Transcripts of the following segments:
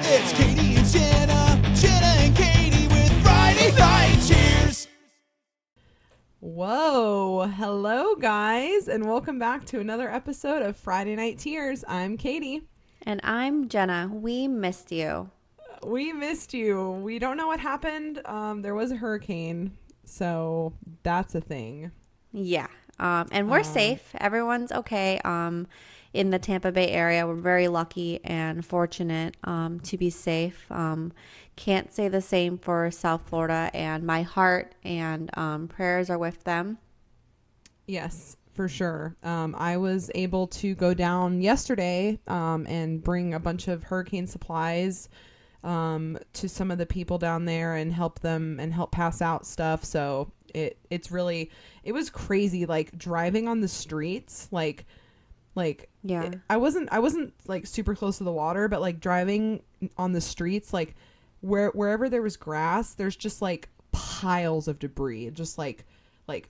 It's Katie and Jenna and Katie with Friday Night Cheers. Whoa, hello guys, and welcome back to another episode of Friday Night Tears. I'm Katie. And I'm Jenna. We missed you. We missed you. We don't know what happened. There was a hurricane, so that's a thing. Yeah. And we're safe. Everyone's okay. In the Tampa Bay area, we're very lucky and fortunate to be safe. Can't say the same for South Florida, and my heart and prayers are with them. Yes, for sure. I was able to go down yesterday and bring a bunch of hurricane supplies to some of the people down there and help them and help pass out stuff. So it was crazy, like driving on the streets, like Yeah. I wasn't like super close to the water, but like driving on the streets, like wherever there was grass, there's just like piles of debris, just like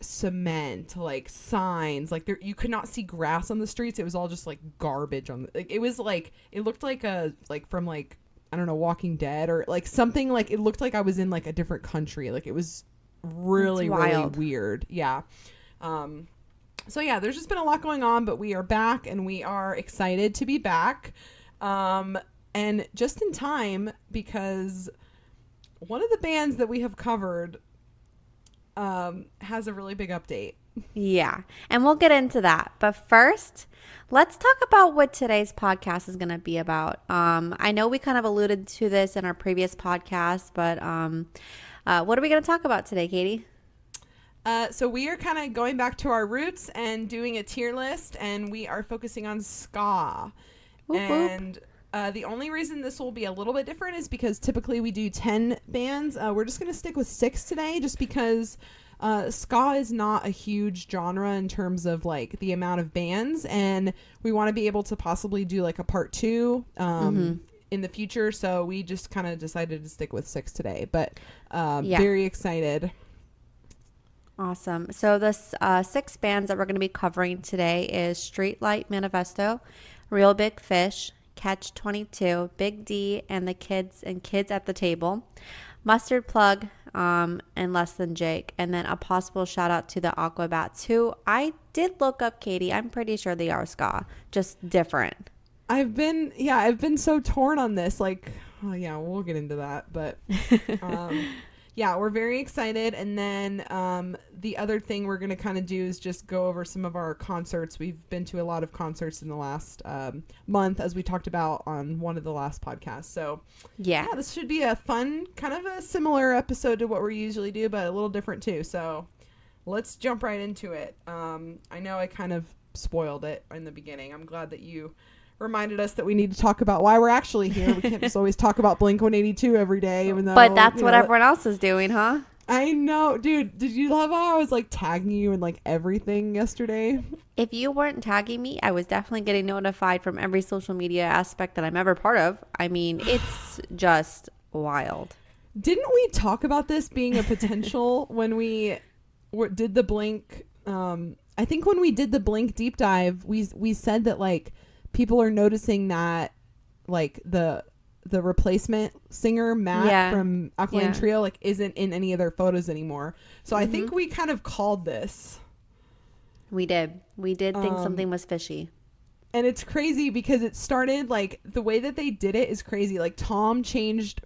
cement, like signs, like you could not see grass on the streets. It was all just like garbage on like it looked like from like, I don't know, Walking Dead or like something. Like it looked like I was in like a different country. Like it was really weird. Yeah. So yeah, there's just been a lot going on, but we are back and we are excited to be back. And just in time, because one of the bands that we have covered has a really big update. Yeah. And we'll get into that. But first, let's talk about what today's podcast is going to be about. I know we kind of alluded to this in our previous podcast, but what are we going to talk about today, Katie? So we are kind of going back to our roots and doing a tier list, and we are focusing on ska. Whoop, and the only reason this will be a little bit different is because typically we do 10 bands. We're just going to stick with 6 today just because ska is not a huge genre in terms of like the amount of bands, and we want to be able to possibly do like a part 2 in the future. So we just kind of decided to stick with 6 today, but very excited. Awesome. So the 6 bands that we're going to be covering today is Streetlight Manifesto, Real Big Fish, Catch 22, Big D, and the Kids at the Table, Mustard Plug, and Less Than Jake, and then a possible shout out to the Aquabats, who I did look up, Katie. I'm pretty sure they are ska, just different. I've been so torn on this. Like, oh yeah, we'll get into that, but yeah, we're very excited. And then the other thing we're going to kind of do is just go over some of our concerts. We've been to a lot of concerts in the last month, as we talked about on one of the last podcasts. So yeah, this should be a fun, kind of a similar episode to what we usually do, but a little different too. So let's jump right into it. I know I kind of spoiled it in the beginning. I'm glad that you reminded us that we need to talk about why we're actually here. We can't just always talk about Blink-182 every day, even though. But that's what everyone else is doing, huh? I know, dude. Did you love how I was like tagging you in like everything yesterday? If you weren't tagging me, I was definitely getting notified from every social media aspect that I'm ever part of. I mean, it's just wild. Didn't we talk about this being a potential when we did the Blink? I think when we did the Blink deep dive, we said that like people are noticing that like the replacement singer Matt from Alkaline Trio like isn't in any of their photos anymore. So I think we kind of called this. We did think something was fishy. And it's crazy because it started like the way that they did it is crazy. Like Tom changed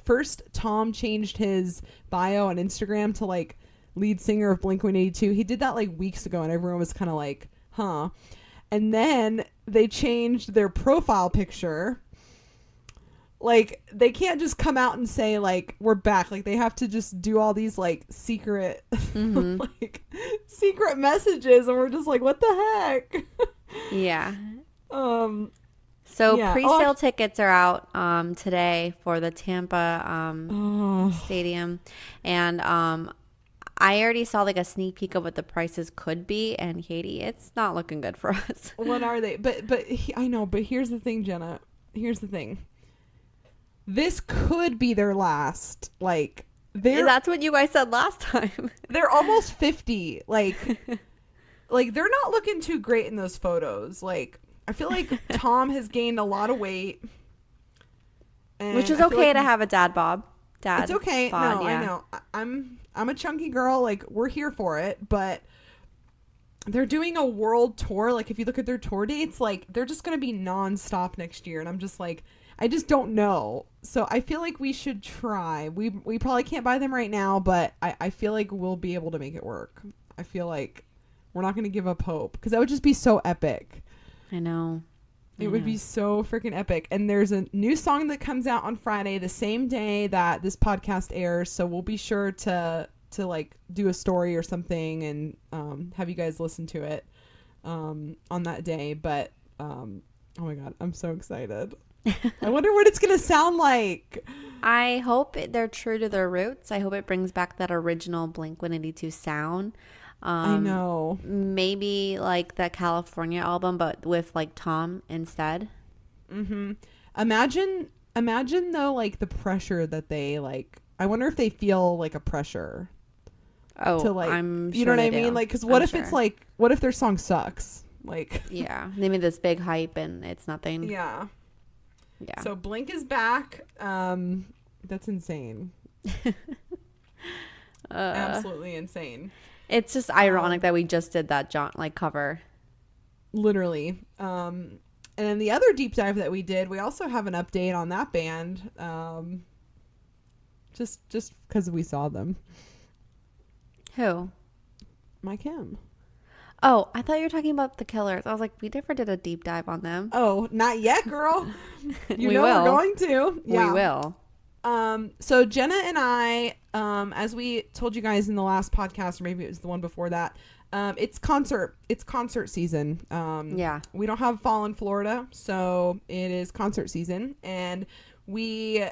his bio on Instagram to like lead singer of Blink-182. He did that like weeks ago and everyone was kind of like, huh. And then they changed their profile picture. Like, they can't just come out and say, like, we're back. Like, they have to just do all these, like, secret, secret messages. And we're just like, what the heck? Yeah. So pre-sale tickets are out today for the Tampa stadium. And I already saw like a sneak peek of what the prices could be, and Katie, it's not looking good for us. What are they? But I know, but here's the thing, Jenna. Here's the thing. This could be their last. Like, that's what you guys said last time. They're almost 50. Like they're not looking too great in those photos. Like, I feel like Tom has gained a lot of weight. And Which is I feel okay like to have a dad bod. it's okay. Bod, No, yeah. I know. I'm a chunky girl. Like, we're here for it, but they're doing a world tour. Like, if you look at their tour dates, like, they're just going to be nonstop next year. And I'm just like, I just don't know. So I feel like we should try. We probably can't buy them right now, but I feel like we'll be able to make it work. I feel like we're not going to give up hope, because that would just be so epic. I know. It would be so freaking epic. And there's a new song that comes out on Friday, the same day that this podcast airs. So we'll be sure to like do a story or something and have you guys listen to it on that day. But oh my God, I'm so excited. I wonder what it's going to sound like. I hope they're true to their roots. I hope it brings back that original Blink-182 sound. I know. Maybe like the California album, but with like Tom instead. Mm-hmm. Imagine though, like the pressure that they like. I wonder if they feel like a pressure. Oh, to like, I'm sure you know what they I mean? do. Like, because what I'm if sure. it's like, what if their song sucks? Like, Yeah, they made this big hype and it's nothing. yeah. Yeah. So Blink is back. That's insane. Absolutely insane. It's just ironic that we just did that cover. Literally. And then the other deep dive that we did, we also have an update on that band. Just because we saw them. Who? My Kim. Oh, I thought you were talking about the Killers. I was like, we never did a deep dive on them. Oh, not yet, girl. You We know will. we're going to. Yeah. We will. So Jenna and I, as we told you guys in the last podcast, or maybe it was the one before that, it's concert season. Yeah. We don't have fall in Florida, so it is concert season. And we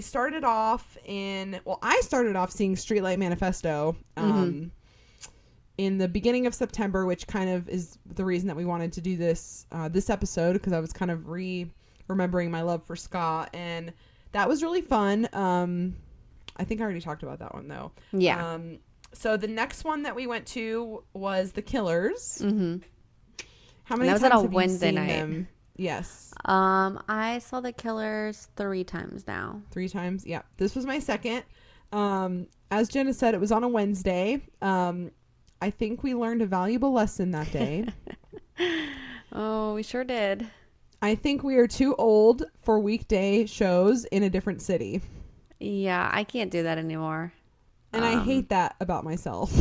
started off I started off seeing Streetlight Manifesto, in the beginning of September, which kind of is the reason that we wanted to do this episode, because I was kind of remembering my love for ska, and that was really fun. I think I already talked about that one though. Yeah. So the next one that we went to was the Killers. Mm-hmm. How many That was times on a have you Wednesday seen night. them? Yes. I saw the Killers 3 times now. 3 times. Yeah. This was my second. As Jenna said, it was on a Wednesday. I think we learned a valuable lesson that day. Oh, we sure did. I think we are too old for weekday shows in a different city. Yeah, I can't do that anymore. And I hate that about myself.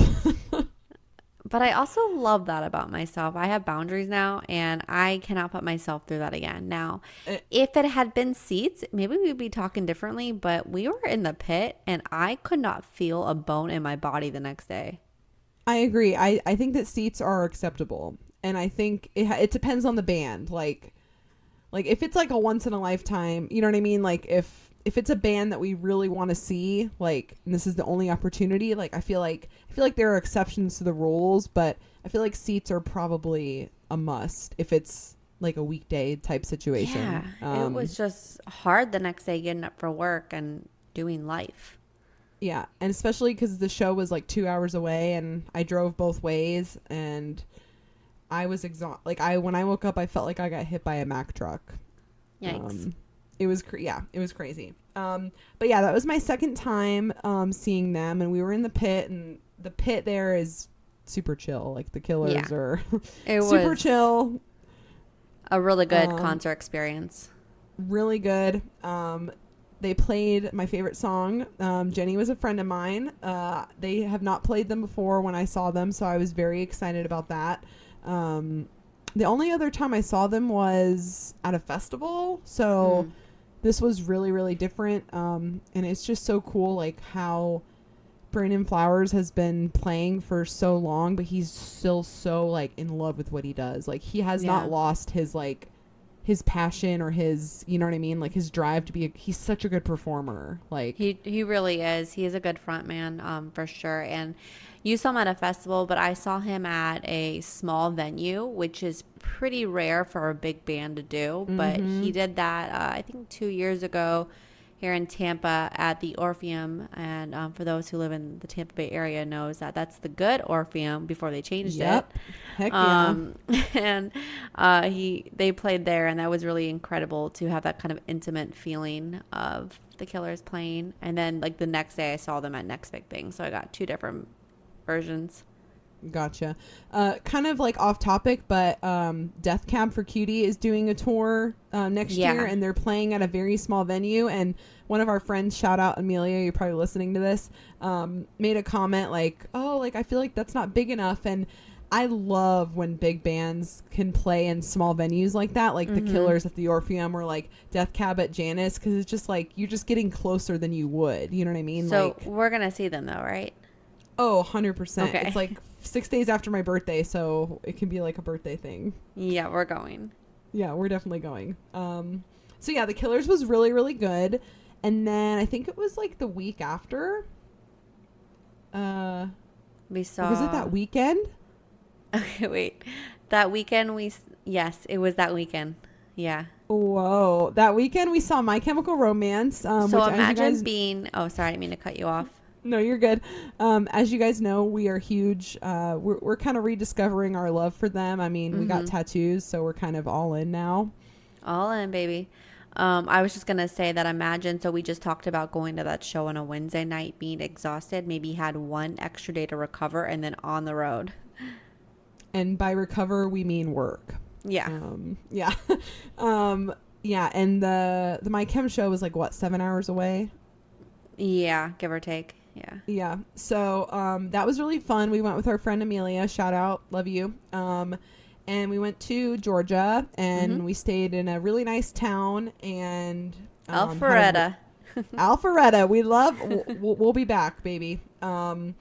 But I also love that about myself. I have boundaries now, and I cannot put myself through that again. Now, if it had been seats, maybe we'd be talking differently, but we were in the pit, and I could not feel a bone in my body the next day. I agree. I think that seats are acceptable. And I think it depends on the band. Like if it's like a once in a lifetime, you know what I mean? Like if it's a band that we really want to see, like, and this is the only opportunity, like I feel like there are exceptions to the rules, but I feel like seats are probably a must if it's like a weekday type situation. Yeah, it was just hard the next day getting up for work and doing life. Yeah, and especially because the show was like 2 hours away, and I drove both ways, and I was exhausted. Like when I woke up, I felt like I got hit by a Mack truck. Yikes. It was it was crazy. But yeah, that was my second time seeing them, and we were in the pit, and the pit there is super chill. Like the Killers are It super was chill. A really good concert experience. Really good. They played my favorite song. Jenny was a friend of mine. They have not played them before when I saw them, so I was very excited about that. The only other time I saw them was at a festival, so this was really, really different. And it's just so cool, like how Brandon Flowers has been playing for so long, but he's still so like in love with what he does. Like he has not lost his like his passion or his, you know what I mean? Like his drive to be, he's such a good performer. Like he really is. He is a good front man, for sure. And you saw him at a festival, but I saw him at a small venue, which is pretty rare for a big band to do. But he did that, I think 2 years ago. here in Tampa at the Orpheum. And for those who live in the Tampa Bay area knows that that's the good Orpheum before they changed it. Heck yeah. And they played there, and that was really incredible to have that kind of intimate feeling of the Killers playing. And then like the next day I saw them at Next Big Thing. So I got 2 different versions. Gotcha. Kind of like off topic, but Death Cab for Cutie is doing a tour next year, and they're playing at a very small venue. And one of our friends, shout out Amelia, you're probably listening to this, made a comment like, oh, like I feel like that's not big enough. And I love when big bands can play in small venues like that, like the Killers at the Orpheum or like Death Cab at Janus, because it's just like you're just getting closer than you would. You know what I mean? So like, we're gonna see them though, right? Oh, 100%. Okay. It's like 6 days after my birthday, so it can be like a birthday thing. Yeah, we're going. Yeah, we're definitely going. So yeah, the Killers was really, really good. And then I think it was like the week after. We saw. Was it that weekend? Okay, wait. That weekend yes, it was that weekend. Yeah. Whoa. That weekend we saw My Chemical Romance. So which, imagine being, oh, sorry, I didn't mean to cut you off. No, you're good. As you guys know, we are huge. We're kind of rediscovering our love for them. I mean, we got tattoos, so we're kind of all in now. All in, baby. I was just going to say that imagine, so we just talked about going to that show on a Wednesday night, being exhausted, maybe had 1 extra day to recover, and then on the road. And by recover, we mean work. Yeah. Yeah. Yeah, and the My Chem show was like, what, 7 hours away? Yeah, give or take. Yeah. Yeah. So that was really fun. We went with our friend Amelia. Shout out. Love you. And we went to Georgia, and we stayed in a really nice town. And Alpharetta. Alpharetta. We love. We'll be back, baby. And,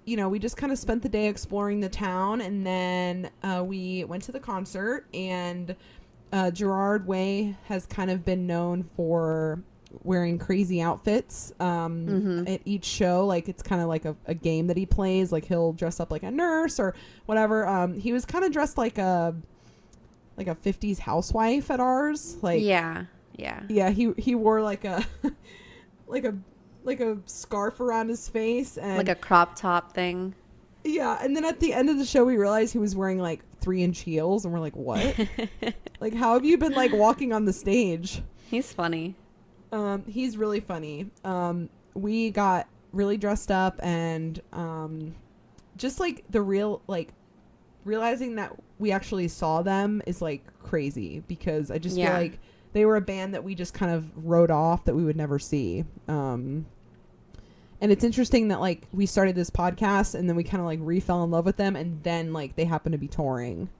you know, we just kind of spent the day exploring the town. And then we went to the concert. And Gerard Way has kind of been known for wearing crazy outfits at each show. Like it's kind of like a game that he plays. Like he'll dress up like a nurse or whatever. He was kind of dressed like a 50s housewife at ours. Like yeah. He wore like a like a scarf around his face and like a crop top thing. Yeah, and then at the end of the show we realized he was wearing like 3-inch heels, and we're like, what? Like, how have you been like walking on the stage? He's funny. He's really funny. We got really dressed up, and just like the real, like realizing that we actually saw them is like crazy, because I just feel like they were a band that we just kind of wrote off that we would never see. And it's interesting that like we started this podcast and then we kind of like re-fell in love with them, and then like they happen to be touring.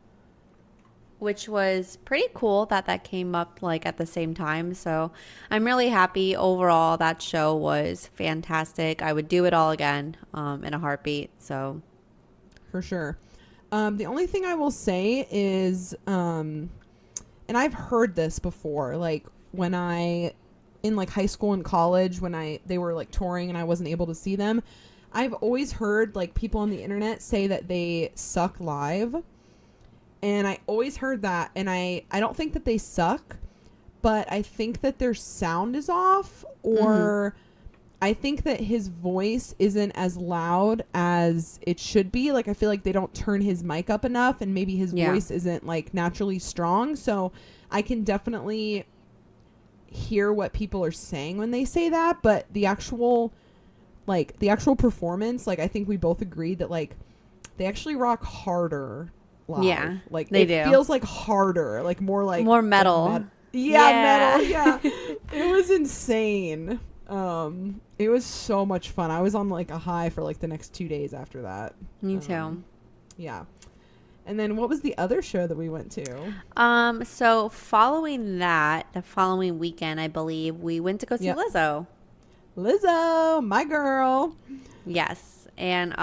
Which was pretty cool that came up like at the same time. So I'm really happy overall. That show was fantastic. I would do it all again in a heartbeat. So for sure. The only thing I will say is, and I've heard this before, like when in like high school and college, when they were like touring and I wasn't able to see them, I've always heard like people on the internet say that they suck live. And I always heard that, and I don't think that they suck, but I think that their sound is off, or I think that his voice isn't as loud as it should be. Like, I feel like they don't turn his mic up enough, and maybe his voice isn't like naturally strong. So I can definitely hear what people are saying when they say that, but the actual performance, like I think we both agreed that like they actually rock harder live. Yeah, like they do. Feels like harder, like more metal. Metal. Yeah. It was insane. It was so much fun. I was on like a high for like the next 2 days after that. Me too. Yeah. And then what was the other show that we went to? So following that, the following weekend, I believe, we went to go see Lizzo. Lizzo, my girl. Yes. And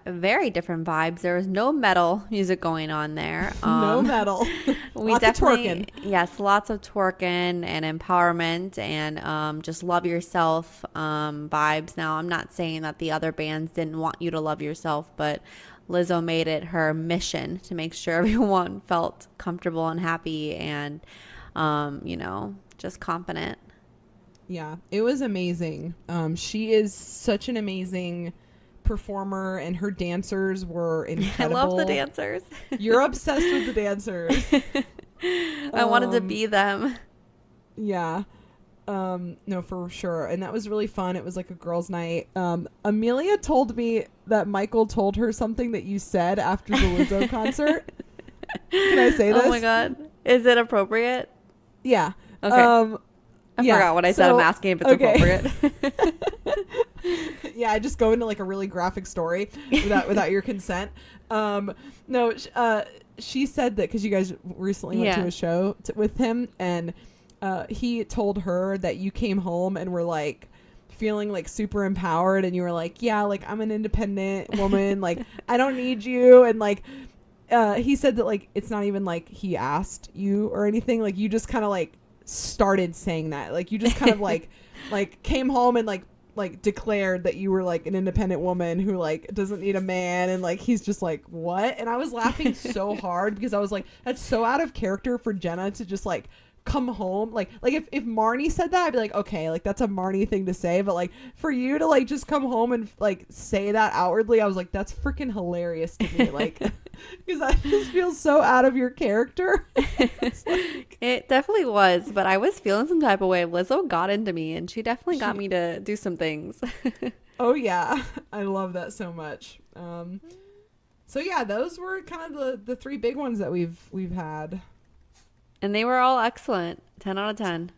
very different vibes. There was no metal music going on there. No metal. Lots of twerking. Yes, lots of twerking and empowerment and just love yourself vibes. Now, I'm not saying that the other bands didn't want you to love yourself, but Lizzo made it her mission to make sure everyone felt comfortable and happy and, just confident. Yeah, it was amazing. She is such an amazing performer, and her dancers were I incredible. love the dancers. You're obsessed with the dancers. I wanted to be them. Yeah. No, for sure. And that was really fun. It was like a girls' night. Amelia told me that Michael told her something that you said after the Lizzo concert. Can I say this? Oh my God. Is it appropriate? Yeah. Okay. I forgot what I said. I'm asking if it's appropriate. Yeah, I just go into like a really graphic story without your consent. No, she said that because you guys recently went to a show with him, and he told her that you came home and were like feeling like super empowered, and you were like, yeah, like I'm an independent woman, like I don't need you, and like he said that like it's not even like he asked you or anything, like you just kind of like started saying that, like you just kind of like came home and like declared that you were like an independent woman who like doesn't need a man, and like he's just like, what? And I was laughing so hard because I was like, that's so out of character for Jenna to just like come home, like if Marnie said that, I'd be like, okay, like that's a Marnie thing to say, but like for you to like just come home and like say that outwardly, I was like, that's freaking hilarious to me, like because I just feel so out of your character. Like, it definitely was, but I was feeling some type of way. Lizzo got into me, and she definitely got me to do some things. Oh yeah, I love that so much. So yeah, those were kind of the three big ones that we've had. And they were all excellent. 10 out of 10.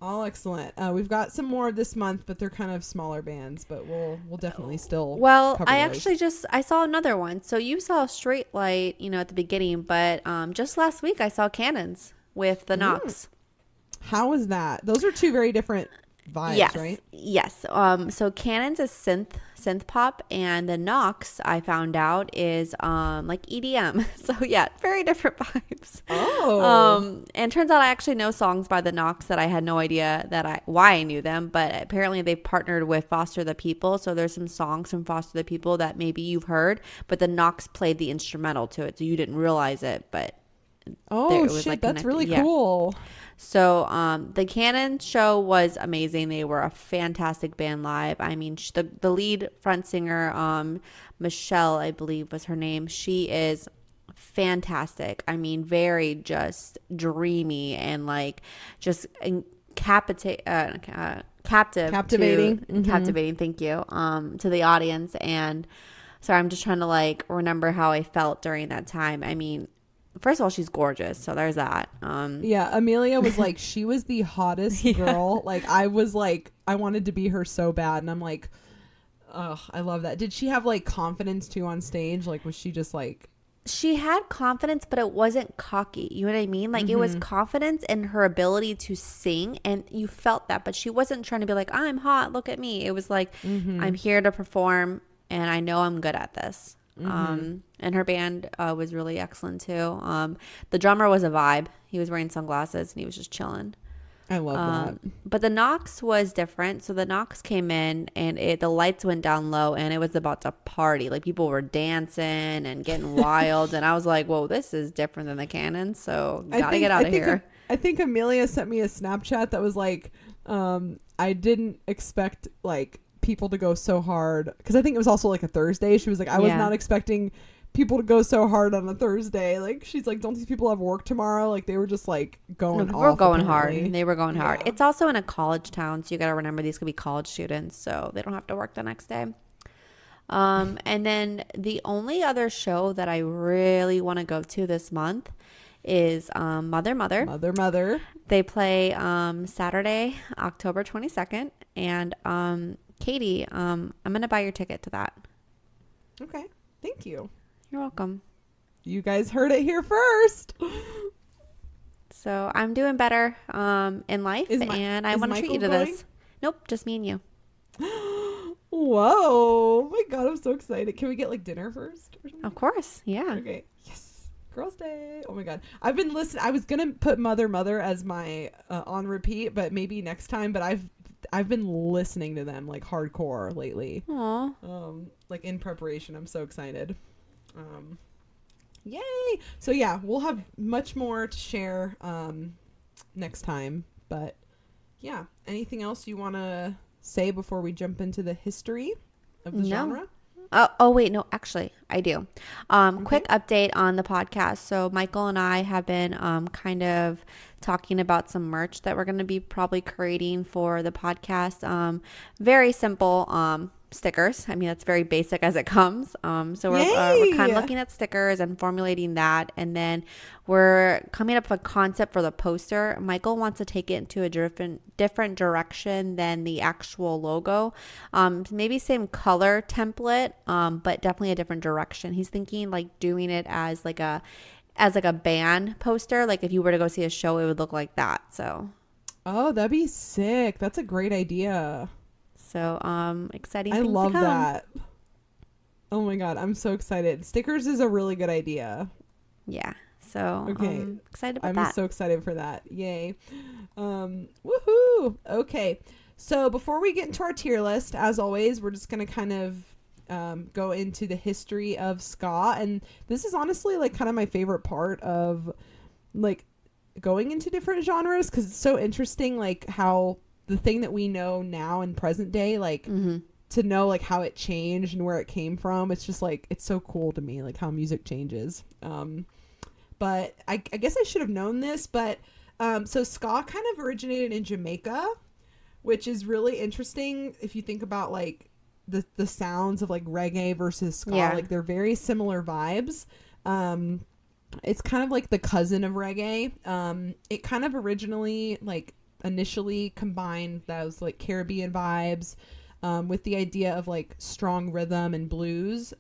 All excellent. We've got some more this month, but they're kind of smaller bands, but we'll definitely still Well, cover I those. actually I saw another one. So you saw Straight Light, at the beginning, but just last week I saw Cannons with the Knox. How was that? Those are two very different vibes, right? Yes. So Cannons is synth pop, and the Knox, I found out, is like EDM. So yeah, very different vibes. Oh. And turns out I actually know songs by the Knox that I had no idea why I knew them, but apparently they've partnered with Foster the People. So there's some songs from Foster the People that maybe you've heard, but the Knox played the instrumental to it, so you didn't realize it, but Oh shit, like that's really Yeah. cool. So the Cannon show was amazing. They were a fantastic band live. I mean, the lead front singer, Michelle, I believe was her name. She is fantastic. I mean, very just dreamy and like just captivating. Captivating. Thank you. To the audience. And sorry, I'm just trying to like remember how I felt during that time. I mean, first of all, she's gorgeous, so there's that. Yeah, Amelia was like, she was the hottest girl. Like, I was like, I wanted to be her so bad, and I'm like, oh, I love that. Did she have like confidence too on stage? Like, was she just like? She had confidence, but it wasn't cocky. You know what I mean? Like, it was confidence in her ability to sing, and you felt that, but she wasn't trying to be like, I'm hot, look at me. It was like, I'm here to perform, and I know I'm good at this. And her band was really excellent too. The drummer was a vibe. He was wearing sunglasses and he was just chilling. I love that. But the Knox was different. So the Knox came in and the lights went down low and it was about to party. Like people were dancing and getting wild. And I was like, whoa, this is different than the Cannon. So gotta get out of here. I think Amelia sent me a Snapchat that was like, I didn't expect like people to go so hard, because I think it was also like a Thursday. She was like, I was not expecting people to go so hard on a Thursday. Like, she's like, don't these people have work tomorrow? Like, they were just like going off. We're going apparently. hard. They were going hard. It's also in a college town, so you got to remember these could be college students, so they don't have to work the next day. And then the only other show that I really want to go to this month is Mother. They play Saturday, October 22nd, and Katie, I'm gonna buy your ticket to that. Okay, thank you. You're welcome. You guys heard it here first. So I'm doing better in life, and I want to treat you to this. Nope, just me and you. Whoa! Oh my God, I'm so excited. Can we get like dinner first? Or something? Of course, yeah. Okay. Yes. Girls' Day. Oh my God. I've been listening. I was gonna put Mother as my on repeat, but maybe next time. But I've been listening to them like hardcore lately. Aww. Like in preparation. I'm so excited. Yay! So yeah, we'll have much more to share next time. But Yeah. Anything else you want to say before we jump into the history of the No. genre? Oh wait, no, actually, I do. Okay. Quick update on the podcast. So Michael and I have been kind of talking about some merch that we're going to be probably creating for the podcast. Very simple stickers. I mean, that's very basic as it comes. So we're kind of Yay! looking at stickers and formulating that, and then we're coming up with a concept for the poster. Michael wants to take it into a different direction than the actual logo. Maybe same color template, but definitely a different direction. He's thinking like doing it as like a band poster. Like if you were to go see a show, it would look like that. So Oh, that'd be sick. That's a great idea. exciting I things love to come. that. Oh my God, I'm so excited. Stickers is a really good idea. Yeah. So Okay. excited about I'm that. so excited for that. Yay. Woohoo. Okay. So before we get into our tier list, as always, we're just going to kind of go into the history of ska. And this is honestly like kind of my favorite part of like going into different genres, because it's so interesting like how the thing that we know now in present day, like to know like how it changed and where it came from. It's just like, it's so cool to me, like how music changes. But I guess I should have known this, but so ska kind of originated in Jamaica, which is really interesting if you think about like the sounds of like reggae versus ska. Yeah. Like they're very similar vibes. It's kind of like the cousin of reggae. It kind of initially combined those like Caribbean vibes with the idea of like strong rhythm and blues.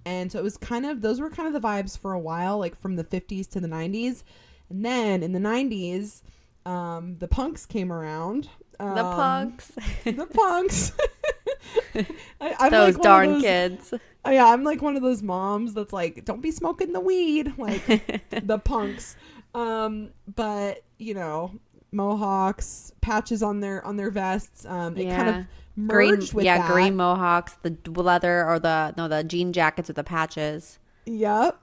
And so it was those were kind of the vibes for a while, like from the 50s to the 90s. And then in the 90s, the punks came around. The punks. The punks. I'm Those like darn kids. Yeah, I'm like one of those moms that's like, don't be smoking the weed. Like the punks. But, you know, mohawks, patches on their vests. It kind of merged with that. Green mohawks, the leather or the jean jackets with the patches. Yep.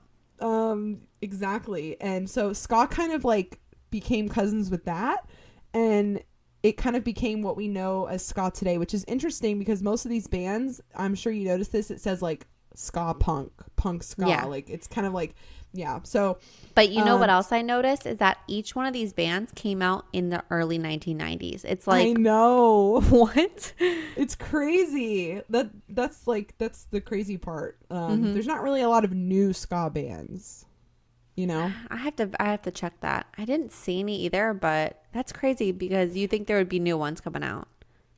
Exactly. And so ska kind of like became cousins with that, and it kind of became what we know as ska today, which is interesting because most of these bands, I'm sure you noticed this, it says like ska punk ska. Yeah. Like it's kind of like, yeah. So But you know what else I noticed is that each one of these bands came out in the early 1990s. It's like, I know. what? It's crazy. That's the crazy part. There's not really a lot of new ska bands, you know. I have to check that. I didn't see any either, but that's crazy because you think there would be new ones coming out.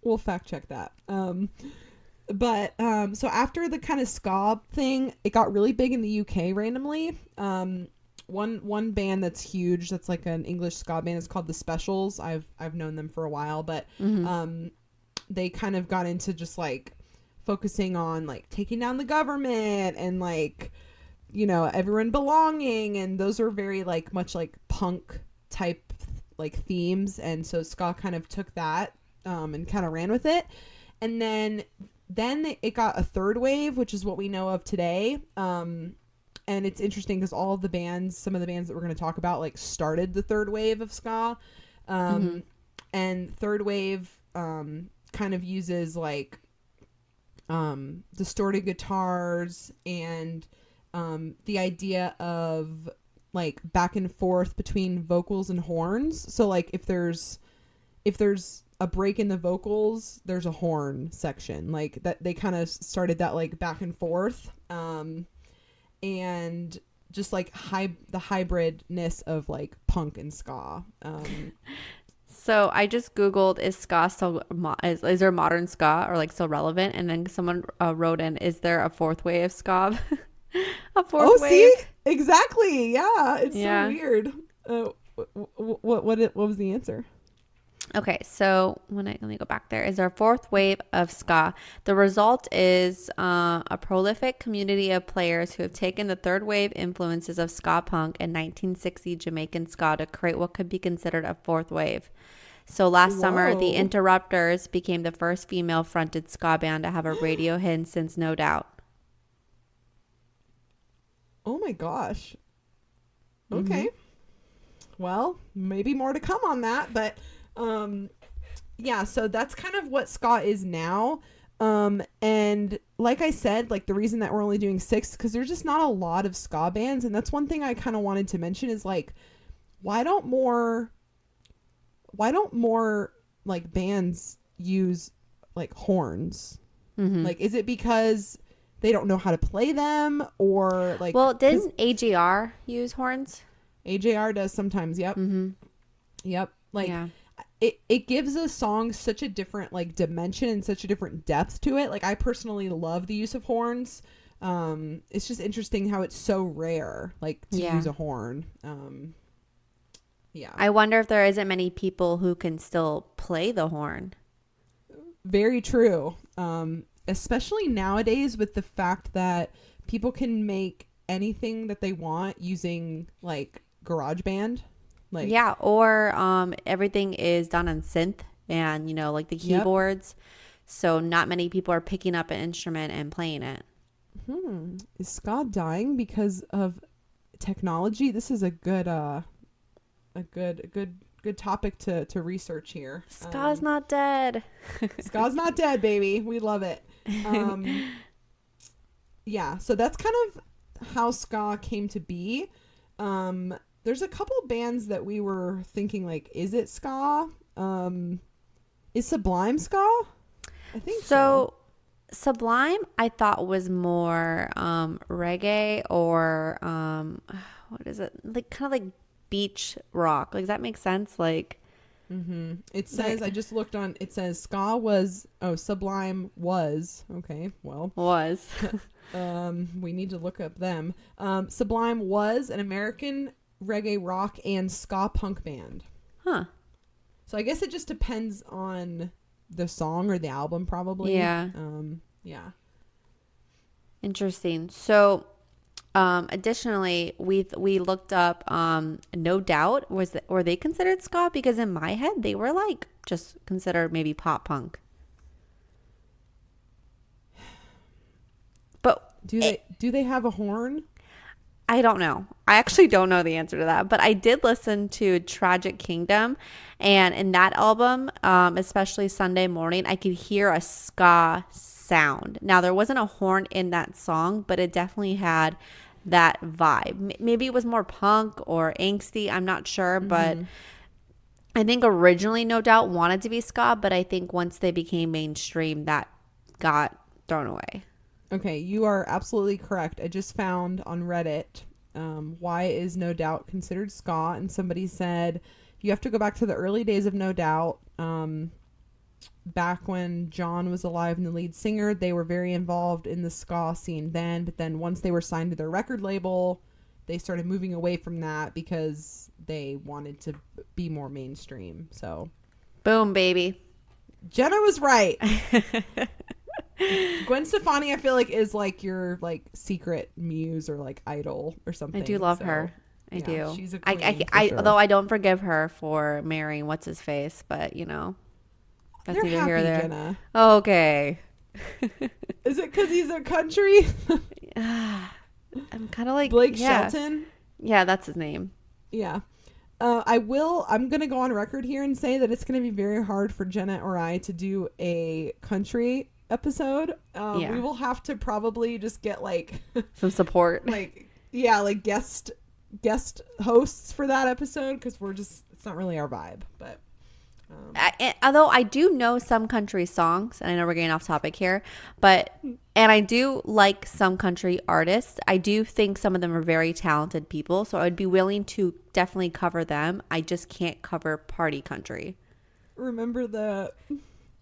We'll fact check that. But so after the kind of ska thing, it got really big in the UK randomly. One band that's huge, that's like an English ska band, is called The Specials. I've known them for a while, but they kind of got into just like focusing on like taking down the government and like, you know, everyone belonging, and those are very like much like punk type like themes, and so ska kind of took that and kind of ran with it. And then it got a third wave, which is what we know of today. And it's interesting because some of the bands that we're going to talk about like started the third wave of ska. And third wave kind of uses like distorted guitars and the idea of like back and forth between vocals and horns. So like if there's a break in the vocals, there's a horn section, like that. They kind of started that like back and forth, and just like the hybridness of like punk and ska. So I just Googled, is ska still, is there modern ska or like still relevant? And then someone wrote in, is there a fourth wave of ska? A fourth wave? See? Exactly. Yeah. It's Yeah. so weird. What was the answer? Okay, so let me go back there. Is there a fourth wave of ska? The result is a prolific community of players who have taken the third wave influences of ska punk and 1960 Jamaican ska to create what could be considered a fourth wave. So last summer, the Interrupters became the first female-fronted ska band to have a radio hit since No Doubt. Oh my gosh. Okay. Well, maybe more to come on that, but Yeah, so that's kind of what ska is now. And like I said, like the reason that we're only doing 6 because there's just not a lot of ska bands, and that's one thing I kind of wanted to mention is like why don't more like bands use like horns? Like is it because they don't know how to play them, or like Well, didn't AJR use horns? AJR does sometimes, yep. Yep. Like Yeah. it gives a song such a different like dimension and such a different depth to it. Like I personally love the use of horns. It's just interesting how it's so rare like to use a horn. Yeah. I wonder if there isn't many people who can still play the horn. Very true. Especially nowadays with the fact that people can make anything that they want using like GarageBand. Like Yeah, or everything is done on synth and, you know, like the keyboards. So not many people are picking up an instrument and playing it. Is ska dying because of technology? This is a good good topic to research here. Ska's not dead. Ska's not dead, baby. We love it. Yeah, so that's kind of how ska came to be. There's a couple bands that we were thinking like, is it ska? Is Sublime ska? I think so. Sublime I thought was more reggae or what is it? Like kind of like beach rock. Like, does that make sense? Like it says, I just looked on, it says ska was, Sublime was, okay, well. Was. We need to look up them. Sublime was an American reggae rock and ska punk band. Huh. So I guess it just depends on the song or the album probably. Yeah. Yeah. Interesting. So additionally, we looked up No Doubt. Were they considered ska? Because in my head they were like just considered maybe pop punk. But Do they have a horn? I don't know. I actually don't know the answer to that. But I did listen to Tragic Kingdom, and in that album, especially Sunday Morning, I could hear a ska sound. Now there wasn't a horn in that song, but it definitely had that vibe. Maybe it was more punk or angsty, I'm not sure, but I think originally No Doubt wanted to be ska, but I think once they became mainstream that got thrown away. Okay, you are absolutely correct. I just found on Reddit, why is No Doubt considered ska? And somebody said you have to go back to the early days of No Doubt. Back when John was alive and the lead singer, they were very involved in the ska scene then. But then once they were signed to their record label, they started moving away from that because they wanted to be more mainstream. So, boom, baby. Jenna was right. Gwen Stefani, I feel like, is like your like secret muse or like idol or something. I do love her. I do. She's a queen, sure. Although I don't forgive her for marrying what's his face, but you know, that's You're neither happy, here or there. Jenna. Okay. Is it because he's a country? I'm kind of like Blake Shelton. Yeah, that's his name. Yeah. I'm going to go on record here and say that it's going to be very hard for Jenna or I to do a country episode. We will have to probably just get like some support. Like guest hosts for that episode because it's not really our vibe. But although I do know some country songs, and I know we're getting off topic here, and I do like some country artists. I do think some of them are very talented people, so I would be willing to definitely cover them. I just can't cover party country. Remember the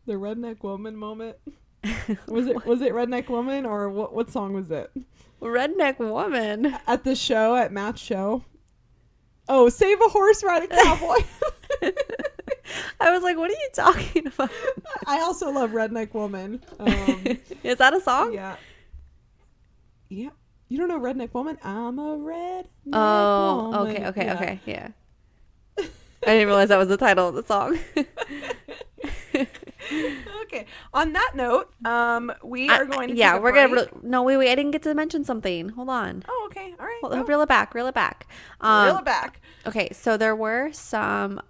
Redneck Woman moment? Was it Redneck Woman, or what song was it? Redneck Woman at the show, at Matt's show. Oh, Save a Horse Riding Cowboy. I was like, what are you talking about? I also love Redneck Woman. Is that a song? Yeah. You don't know Redneck Woman? I'm a redneck woman. Okay. Yeah. I didn't realize that was the title of the song. Okay. On that note, we are going to we're going to... No, wait. I didn't get to mention something. Hold on. Oh, okay. All right. Well, reel it back. Reel it back. Okay, so there were some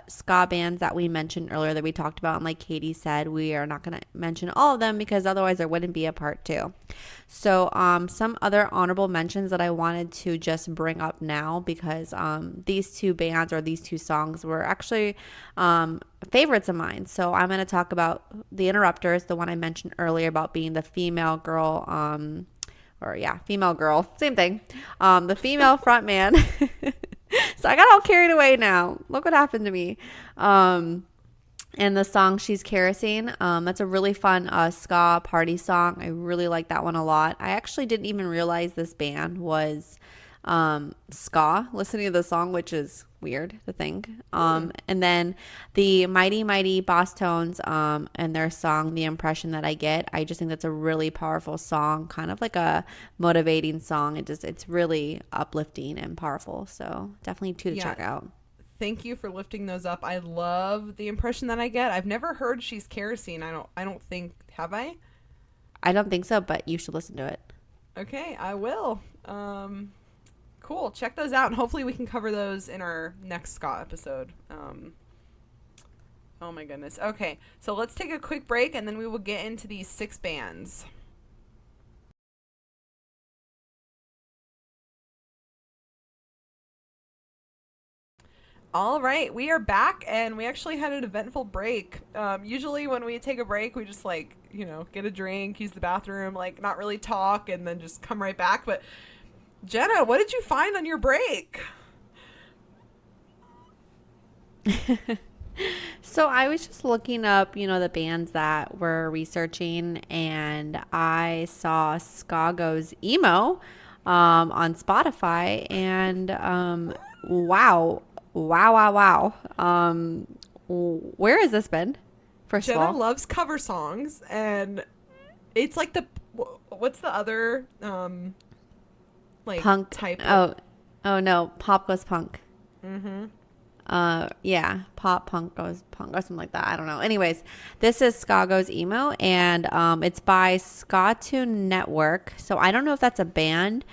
ska bands that we mentioned earlier that we talked about, and like Katie said, we are not going to mention all of them because otherwise there wouldn't be a part 2. So some other honorable mentions that I wanted to just bring up now because these 2 bands or these 2 songs were actually favorites of mine. So I'm going to talk about The Interrupters, the one I mentioned earlier about being the female girl, female girl, same thing. The female front man. So I got all carried away now. Look what happened to me. And the song She's Kerosene, that's a really fun ska party song. I really like that one a lot. I actually didn't even realize this band was ska, listening to the song, which is weird to think. And then the Mighty Mighty Boss Tones and their song The Impression That I Get, I just think that's a really powerful song, kind of like a motivating song. It's really uplifting and powerful, so definitely 2 to check out. Thank you for lifting those up. I love The Impression That I Get. I've never heard She's Kerosene. I don't think, have I? I don't think so, but you should listen to it. Okay, I will. Cool. Check those out, and hopefully we can cover those in our next ska episode. Oh my goodness. Okay, so let's take a quick break, and then we will get into these 6 bands. All right, we are back, and we actually had an eventful break. Usually when we take a break, we just get a drink, use the bathroom, not really talk, and then just come right back. But Jenna, what did you find on your break? So I was just looking up, the bands that we're researching, and I saw Ska Goes Emo on Spotify, and wow. Where has this been? First Jenna of all, loves cover songs, and it's like what's the other punk type? Oh no, pop goes punk. Mm-hmm. Yeah, pop punk goes punk or something like that. I don't know. Anyways, this is Ska Goes Emo, and it's by Ska Tune Network. So I don't know if that's a band.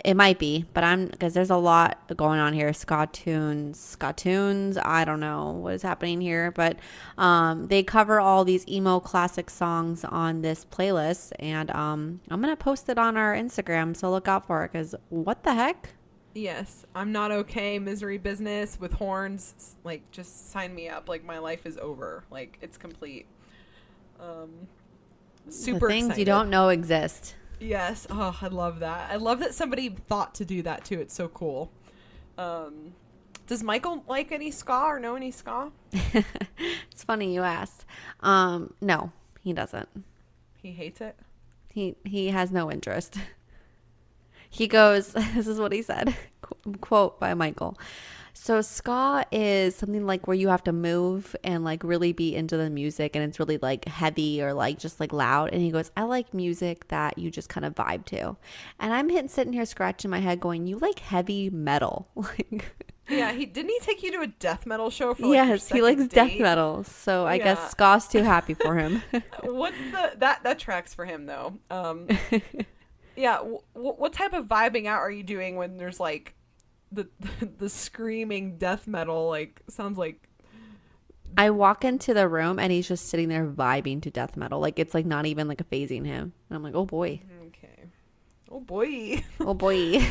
It might be, but because there's a lot going on here. Ska Tunes. I don't know what is happening here, but they cover all these emo classic songs on this playlist, and I'm gonna post it on our Instagram, so look out for it. Because what the heck? Yes, I'm Not Okay, Misery Business with horns. Just sign me up. My life is over. It's complete. Super the things excited. You don't know exist. Yes. Oh, I love that. I love that somebody thought to do that too. It's so cool. Does Michael like any ska or know any ska? It's funny you asked. No, he doesn't. He hates it? He has no interest. He goes, this is what he said, quote by Michael. So ska is something where you have to move and really be into the music, and it's really heavy or just loud. And he goes, I like music that you just kind of vibe to. And I'm sitting here scratching my head going, you like heavy metal. Yeah, didn't he take you to a death metal show for yes, he likes date? Death metal. So I guess ska's too happy for him. What's that tracks for him though? Yeah, what type of vibing out are you doing when there's the screaming death metal? Sounds like I walk into the room and he's just sitting there vibing to death metal. It's not even phasing him. And I'm like, oh boy. Okay. Oh boy. Oh boy.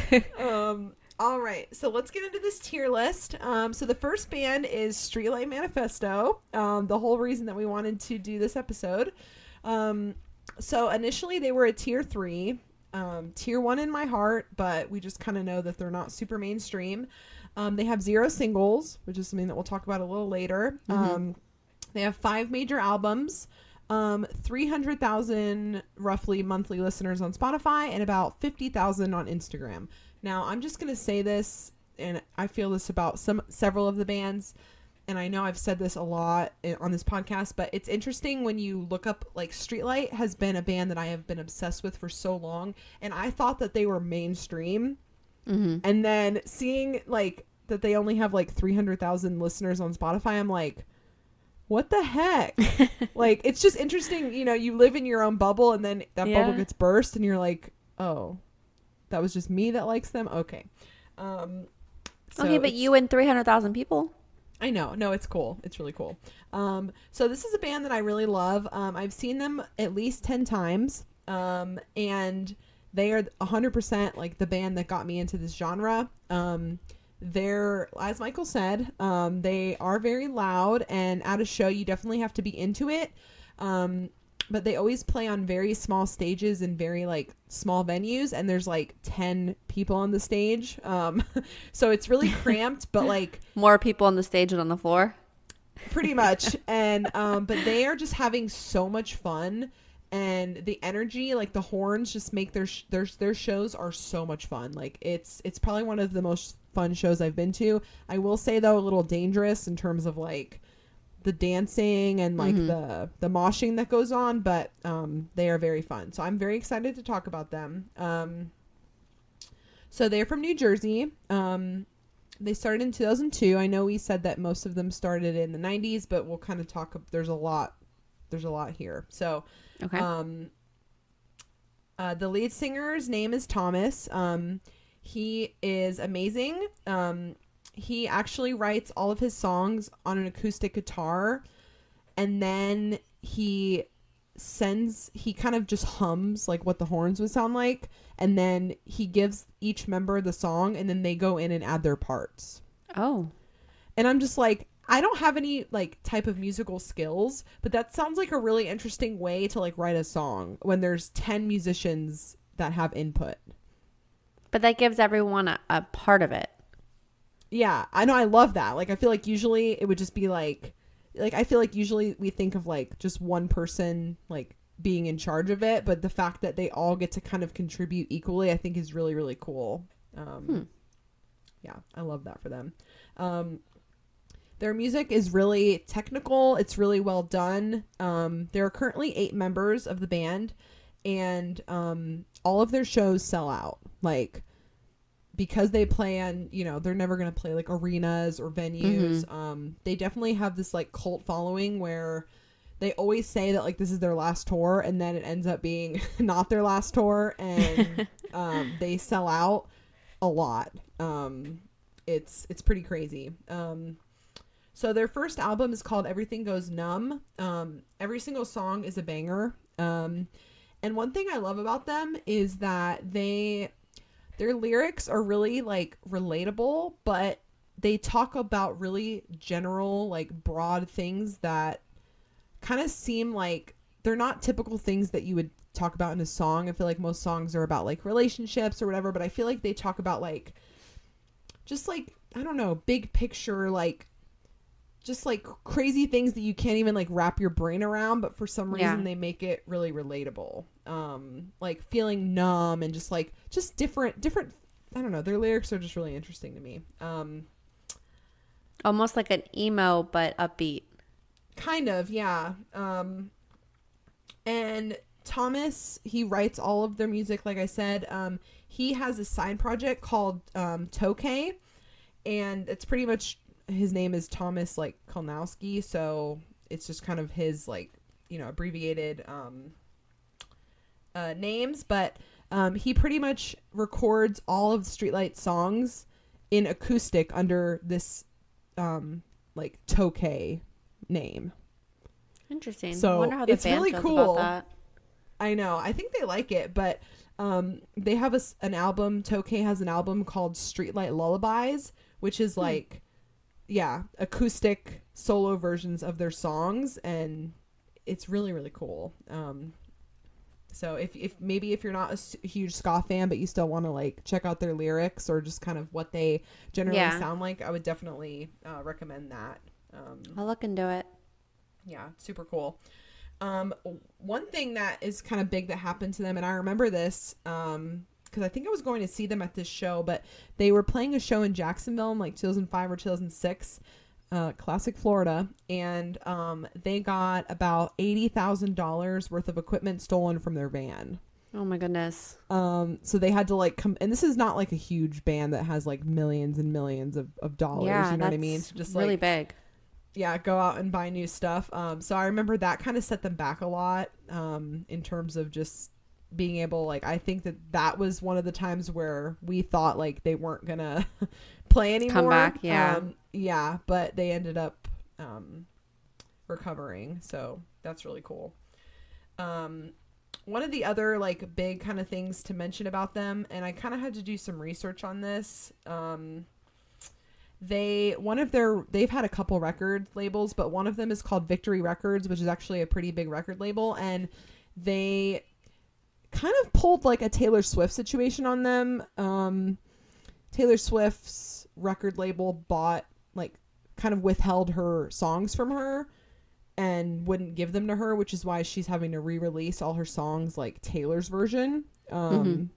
All right, so let's get into this tier list. So the first band is Streetlight Manifesto. The whole reason that we wanted to do this episode. So initially they were a tier 3. Tier 1 in my heart, but we just kind of know that they're not super mainstream. They have 0 singles, which is something that we'll talk about a little later. Mm-hmm. They have 5 major albums, 300,000 roughly monthly listeners on Spotify, and about 50,000 on Instagram. Now, I'm just going to say this, and I feel this about several of the bands, and I know I've said this a lot on this podcast, but it's interesting when you look up, Streetlight has been a band that I have been obsessed with for so long, and I thought that they were mainstream, and then seeing, that they only have, 300,000 listeners on Spotify, I'm like, what the heck? It's just interesting, you live in your own bubble, and then that bubble gets burst, and you're like, oh, that was just me that likes them. Okay. So okay, but you and 300,000 people. I know. No, it's cool. It's really cool. So this is a band that I really love. I've seen them at least 10 times. And they are 100% like the band that got me into this genre. They're, as Michael said, they are very loud, and at a show you definitely have to be into it. But they always play on very small stages and very like small venues, and there's like 10 people on the stage. So it's really cramped, but like More people on the stage than on the floor. pretty much. And but they are just having so much fun, and the energy, like the horns, just make their shows are so much fun. Like it's probably one of the most fun shows I've been to. I will say though, a little dangerous in terms of like the dancing and like the moshing that goes on, but they are very fun. So I'm very excited to talk about them. So they're from New Jersey. They started in 2002. I know we said that most of them started in the 90s, but we'll kind of talk. There's a lot here. So Okay. the lead singer's name is Thomas. He is amazing. He actually writes all of his songs on an acoustic guitar, and then he kind of just hums like what the horns would sound like, and then he gives each member the song, and then they go in and add their parts. Oh. And I'm just like, I don't have any like type of musical skills, but that sounds like a really interesting way to like write a song when there's 10 musicians that have input. But that gives everyone a part of it. Yeah, I know. I love that. Like, I feel like usually it would just be like I feel like usually we think of like just one person like being in charge of it, but the fact that they all get to kind of contribute equally, I think is really, really cool. Yeah, I love that for them. Their music is really technical. It's really well done. There are currently 8 members of the band, and all of their shows sell out. Like, because they play on, they're never going to play like arenas or venues. They definitely have this like cult following where they always say that like this is their last tour, and then it ends up being not their last tour, and they sell out a lot. It's pretty crazy. So their first album is called Everything Goes Numb. Every single song is a banger. And one thing I love about them is that their lyrics are really like relatable, but they talk about really general, like broad things that kind of seem like they're not typical things that you would talk about in a song. I feel like most songs are about like relationships or whatever, but I feel like they talk about like, just like, I don't know, big picture, like just like crazy things that you can't even like wrap your brain around, but for some reason they make it really relatable. Like feeling numb and just different, I don't know, their lyrics are just really interesting to me. Almost like an emo, but upbeat. Kind of, yeah. And Thomas, he writes all of their music, like I said. He has a side project called Tokay, and it's pretty much, his name is Thomas like Kolnowski, so it's just kind of his like, abbreviated names, but he pretty much records all of the Streetlight songs in acoustic under this like Tokay name. Interesting. So I wonder how the it's band really feels cool. about that. I know. I think they like it, but they have an album. Tokay has an album called Streetlight Lullabies, which is like, acoustic solo versions of their songs, and it's really, really cool. So if you're not a huge ska fan, but you still want to like check out their lyrics or just kind of what they generally sound like, I would definitely recommend that. I'll look into it. Yeah, super cool. One thing that is kind of big that happened to them, and I remember this because I think I was going to see them at this show, but they were playing a show in Jacksonville in like 2005 or 2006, classic Florida, and they got about $80,000 worth of equipment stolen from their van. Oh my goodness. So they had to like come, and this is not like a huge band that has like millions and millions of dollars. Yeah, you know what I mean? So just really like, big. Yeah, go out and buy new stuff. So I remember that kind of set them back a lot in terms of just being able, like, I think that was one of the times where we thought like they weren't gonna play anymore. Come back, yeah. Yeah, but they ended up recovering, so that's really cool. One of the other like big kind of things to mention about them, and I kind of had to do some research on this. They've had a couple record labels, but one of them is called Victory Records, which is actually a pretty big record label, and they kind of pulled like a Taylor Swift situation on them. Taylor Swift's record label kind of withheld her songs from her and wouldn't give them to her, which is why she's having to re-release all her songs like Taylor's version,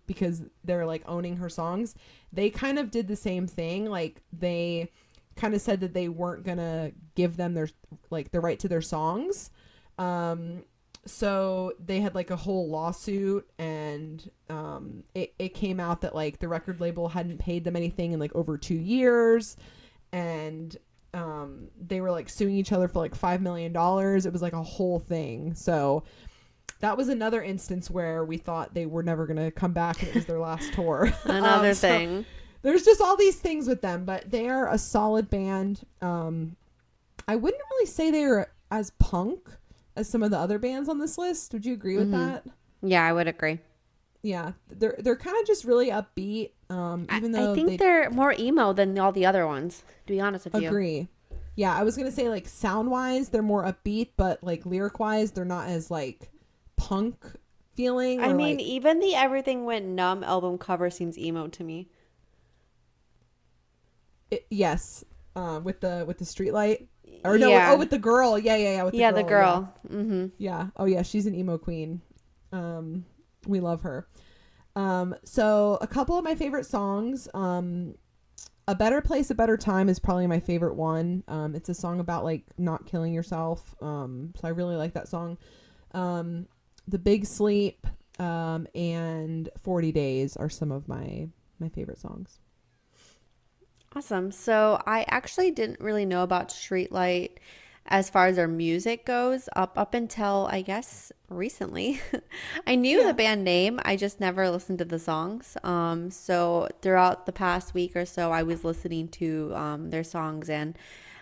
because they're like owning her songs. They kind of did the same thing. Like they kind of said that they weren't gonna give them the right to their songs. So they had like a whole lawsuit, and it came out that like the record label hadn't paid them anything in like over 2 years, and they were like suing each other for like $5 million. It was like a whole thing. So that was another instance where we thought they were never going to come back and it was their last tour. Another thing. There's just all these things with them, but they are a solid band. I wouldn't really say they are as punk as some of the other bands on this list. Would you agree with that? Yeah, I would agree. Yeah, they're kind of just really upbeat. Even though I think they're more emo than all the other ones, to be honest with you. Agree. Yeah, I was gonna say like sound wise they're more upbeat, but like lyric wise they're not as like punk feeling. I mean, even the Everything Went Numb album cover seems emo to me. Yes, with the streetlight. Or no, yeah. with the girl. Yeah, with the girl. The girl. Yeah. Mm-hmm. Yeah. Oh yeah, she's an emo queen. We love her. So a couple of my favorite songs, A Better Place, A Better Time is probably my favorite one. It's a song about like not killing yourself. So I really like that song. The Big Sleep, and 40 Days are some of my favorite songs. Awesome. So I actually didn't really know about Streetlight as far as their music goes up until I guess recently. I knew the band name, I just never listened to the songs. So throughout the past week or so I was listening to their songs, and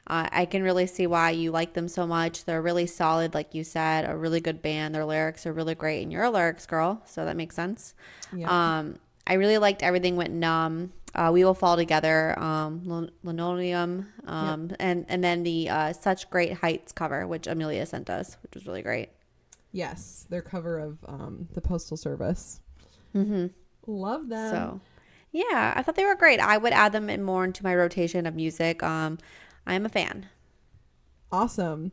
I can really see why you like them so much. They're really solid, like you said, a really good band. Their lyrics are really great, and you're a lyrics girl, so that makes sense. I really liked Everything Went Numb, We Will Fall Together, Linoleum, and then the Such Great Heights cover, which Amelia sent us, which was really great. Yes, their cover of the Postal Service. Love them. So, yeah, I thought they were great. I would add them in more into my rotation of music. I am a fan. Awesome.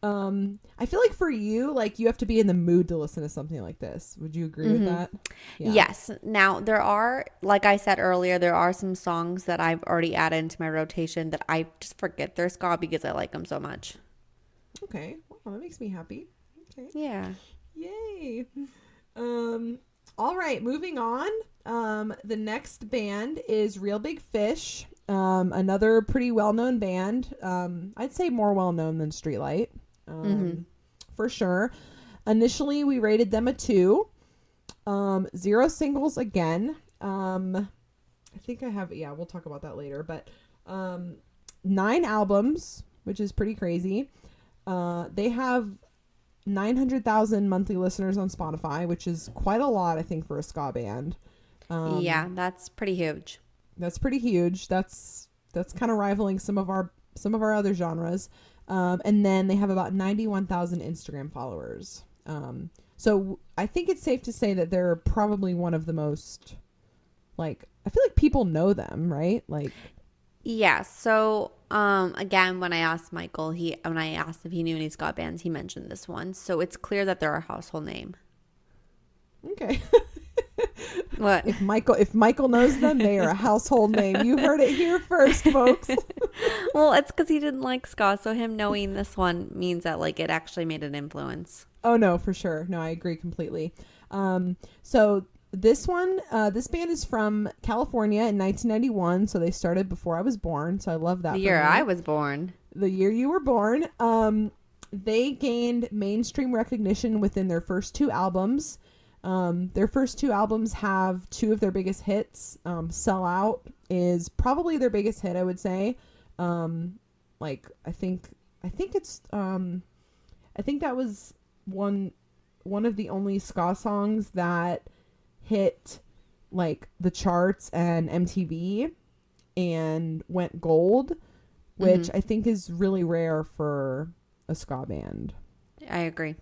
I feel like for you, like you have to be in the mood to listen to something like this. Would you agree with that? Yeah. Yes. Now there are, like I said earlier, there are some songs that I've already added into my rotation that I just forget they're ska because I like them so much. Okay. Well, that makes me happy. Okay. Yeah. Yay. All right. Moving on. The next band is Real Big Fish. Another pretty well-known band. I'd say more well-known than Streetlight. For sure. Initially, we rated them a 2. 0 singles again. I think I have, we'll talk about that later, but 9 albums, which is pretty crazy. They have 900,000 monthly listeners on Spotify, which is quite a lot, I think, for a ska band. Yeah, that's pretty huge. That's pretty huge. That's kind of rivaling some of our other genres. And then they have about 91,000 Instagram followers. So I think it's safe to say that they're probably one of the most, like, I feel like people know them, right? Like, yeah. So, again, when I asked Michael, when I asked if he knew any ska bands, he mentioned this one. So it's clear that they're a household name. Okay. What? If Michael knows them, they are a household name. You heard it here first, folks. Well, it's because he didn't like ska, so him knowing this one means that like it actually made an influence. Oh no, for sure. No, I agree completely. So this band is from California in 1991. So they started before I was born. So I love that. The year I was born. The year you were born. They gained mainstream recognition within their first 2 albums. Their first two albums have two of their biggest hits. Sell Out is probably their biggest hit, I would say. Like I think it's I think that was one of the only ska songs that hit like the charts and MTV and went gold, which I think is really rare for a ska band. I agree.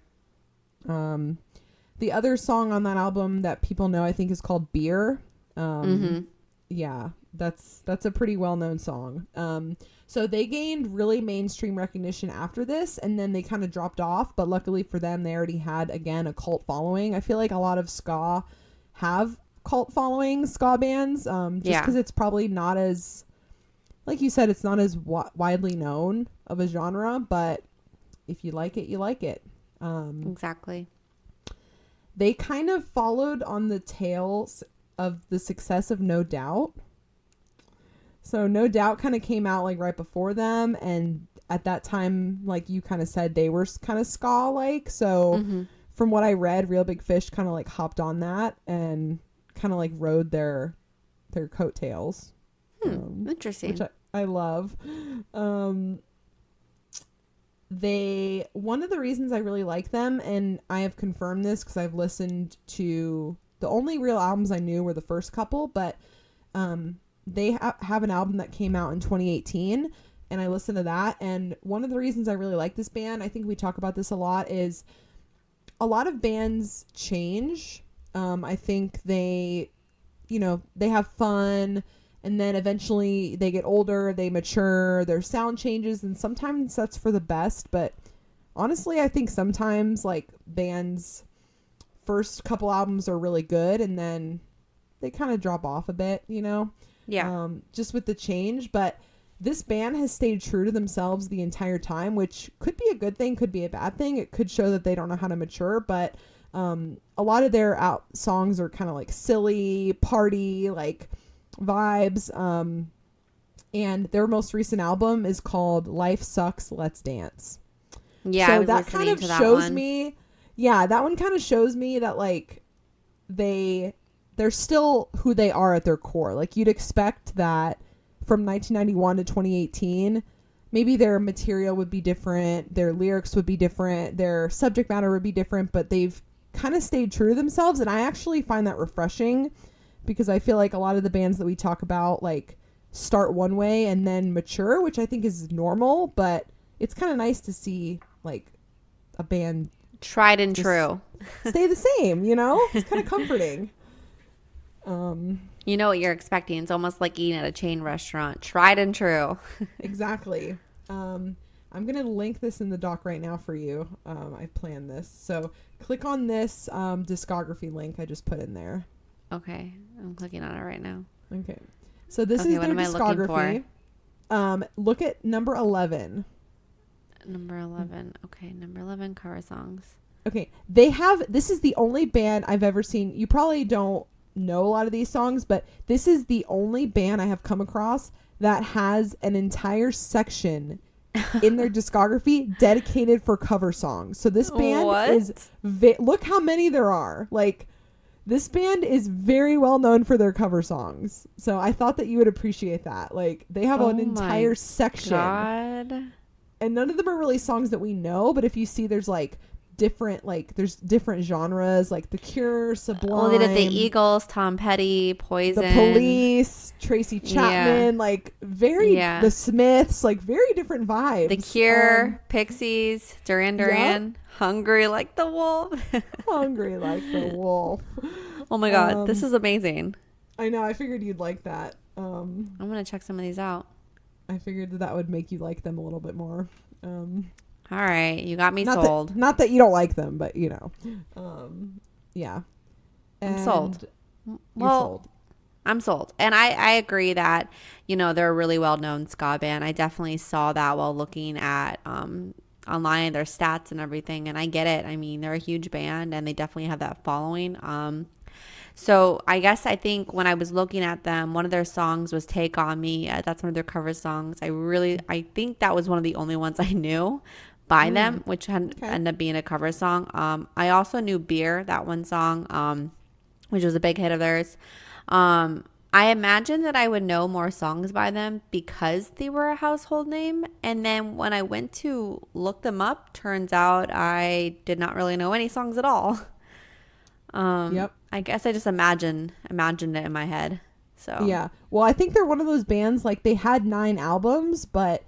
The other song on that album that people know, I think, is called Beer. Yeah, that's a pretty well-known song. So they gained really mainstream recognition after this, and then they kind of dropped off. But luckily for them, they already had, again, a cult following. I feel like a lot of ska have cult following, ska bands, just because it's probably not as, like you said, it's not as widely known of a genre. But if you like it, you like it. Exactly. They kind of followed on the tails of the success of No Doubt. So No Doubt kind of came out like right before them, and at that time, like you kind of said, they were kind of ska like. So from what I read, Real Big Fish kind of like hopped on that and kind of like rode their coattails. Interesting. Which I love. One of the reasons I really like them, and I have confirmed this because I've listened to the only real albums I knew were the first couple, but they have an album that came out in 2018, and I listened to that. And one of the reasons I really like this band, I think we talk about this a lot, is a lot of bands change. I think they have fun, and then eventually they get older, they mature, their sound changes, and sometimes that's for the best. But honestly, I think sometimes like bands' first couple albums are really good, and then they kind of drop off a bit, just with the change. But this band has stayed true to themselves the entire time, which could be a good thing, could be a bad thing. It could show that they don't know how to mature, but a lot of their songs are kind of like silly, party, like vibes. And their most recent album is called Life Sucks, Let's Dance. Yeah, so I was that kind of shows me. Yeah, that one kind of shows me that like they're still who they are at their core. Like you'd expect that from 1991 to 2018, maybe their material would be different, their lyrics would be different, their subject matter would be different, but they've kind of stayed true to themselves. And I actually find that refreshing, because I feel like a lot of the bands that we talk about like start one way and then mature, which I think is normal, but it's kind of nice to see like a band tried and true stay the same, it's kind of comforting. You know what you're expecting. It's almost like eating at a chain restaurant. Tried and true. Exactly. I'm going to link this in the doc right now for you. I planned this. So click on this discography link I just put in there. Okay. I'm clicking on it right now. Okay. So this is their discography. Look at number 11. Number 11. Okay. Number 11 cover songs. Okay. This is the only band I've ever seen. You probably don't know a lot of these songs, but this is the only band I have come across that has an entire section in their discography dedicated for cover songs. So this band look how many there are. Like, this band is very well known for their cover songs. So I thought that you would appreciate that. Like, they have an entire section. God. And none of them are really songs that we know, but if you see, there's there's different genres, like The Cure, Sublime. Well, they did the Eagles, Tom Petty, Poison, The Police, Tracy Chapman, the Smiths, like very different vibes. The Cure, Pixies, Duran Duran, Hungry Like the Wolf. Hungry Like the Wolf. Oh my God, this is amazing. I know. I figured you'd like that. I'm gonna check some of these out. I figured that would make you like them a little bit more. All right, you got me sold. Not that you don't like them, but yeah. I'm sold. Sold. I'm sold. And I agree that, they're a really well-known ska band. I definitely saw that while looking at online, their stats and everything. And I get it. I mean, they're a huge band and they definitely have that following. So I think when I was looking at them, one of their songs was Take On Me. That's one of their cover songs. I think that was one of the only ones I knew. by them, which ended up being a cover song. I also knew Beer, that one song, which was a big hit of theirs. I imagine that I would know more songs by them because they were a household name. And then when I went to look them up, turns out I did not really know any songs at all. Yep. I guess I just imagined it in my head. So Yeah. Well, I think they're one of those bands, like they had 9 albums, but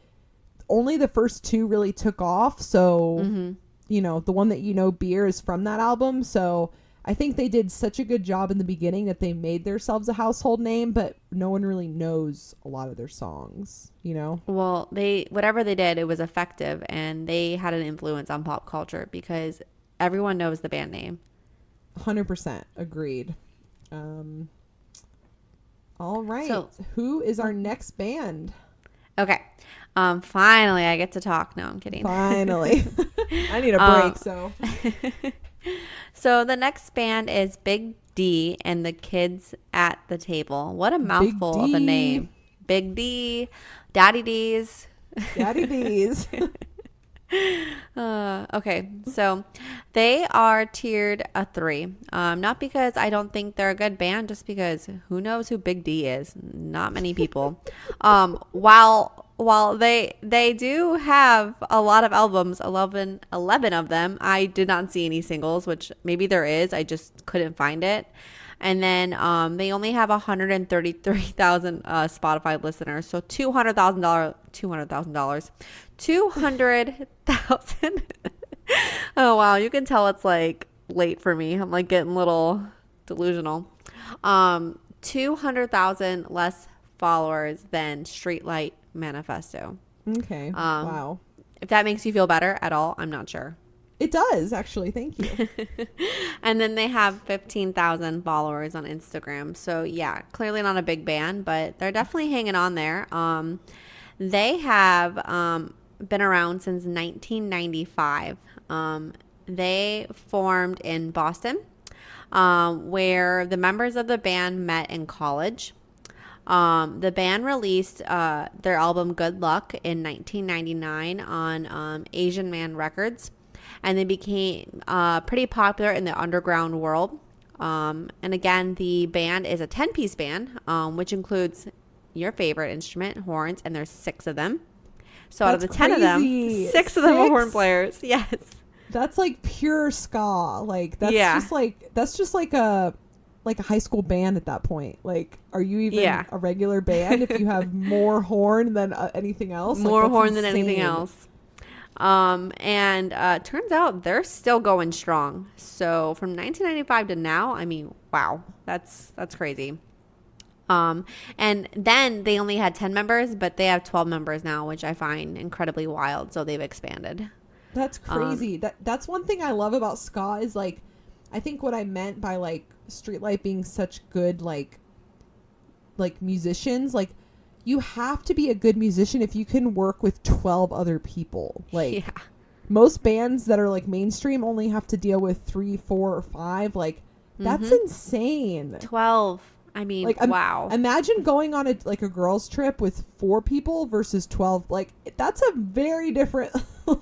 only the first 2 really took off. So, you know, the one that you know, Beer, is from that album. So I think they did such a good job in the beginning that they made themselves a household name, but no one really knows a lot of their songs, you know? Well, whatever they did, it was effective, and they had an influence on pop culture because everyone knows the band name. 100% agreed. All right. So, who is our next band? Okay. Finally, I get to talk. No, I'm kidding. Finally. I need a break, so. So the next band is Big D and the Kids at the Table. What a mouthful of a name. Big D, Daddy D's. Daddy D's. Okay, so they are tiered a 3. Not because I don't think they're a good band, just because who knows who Big D is? Not many people. While they do have a lot of albums, 11 of them, I did not see any singles, which maybe there is. I just couldn't find it. And then they only have 133,000 Spotify listeners. So $200,000. 200,000. Oh, wow. You can tell it's like late for me. I'm like getting a little delusional. 200,000 less followers than Streetlight Manifesto. Okay. Wow. If that makes you feel better at all, I'm not sure. It does, actually. Thank you. And then they have 15,000 followers on Instagram. So, yeah, clearly not a big band, but they're definitely hanging on there. They have been around since 1995. They formed in Boston, where the members of the band met in college. The band released their album Good Luck in 1999 on Asian Man Records. And they became pretty popular in the underground world. And again, the band is a 10-piece band, which includes your favorite instrument, horns, and there's 6 of them. So out of the 10 of them, 6 of them are horn players. Yes. That's like pure ska. Like that's just like a high school band at that point. Like, are you even a regular band if you have more horn than anything else? More horn than anything else. And turns out they're still going strong. So from 1995 to now, I mean, wow, that's crazy. And then they only had 10 members, but they have 12 members now, which I find incredibly wild. So they've expanded. That's crazy. That's one thing I love about ska is like, I think what I meant by like Streetlight being such good, like musicians, like, you have to be a good musician if you can work with 12 other people. Like, most bands that are like mainstream only have to deal with 3, 4, or 5. Like, that's insane. 12. I mean, like, wow. Imagine going on a girls trip with 4 people versus 12. Like, that's a very different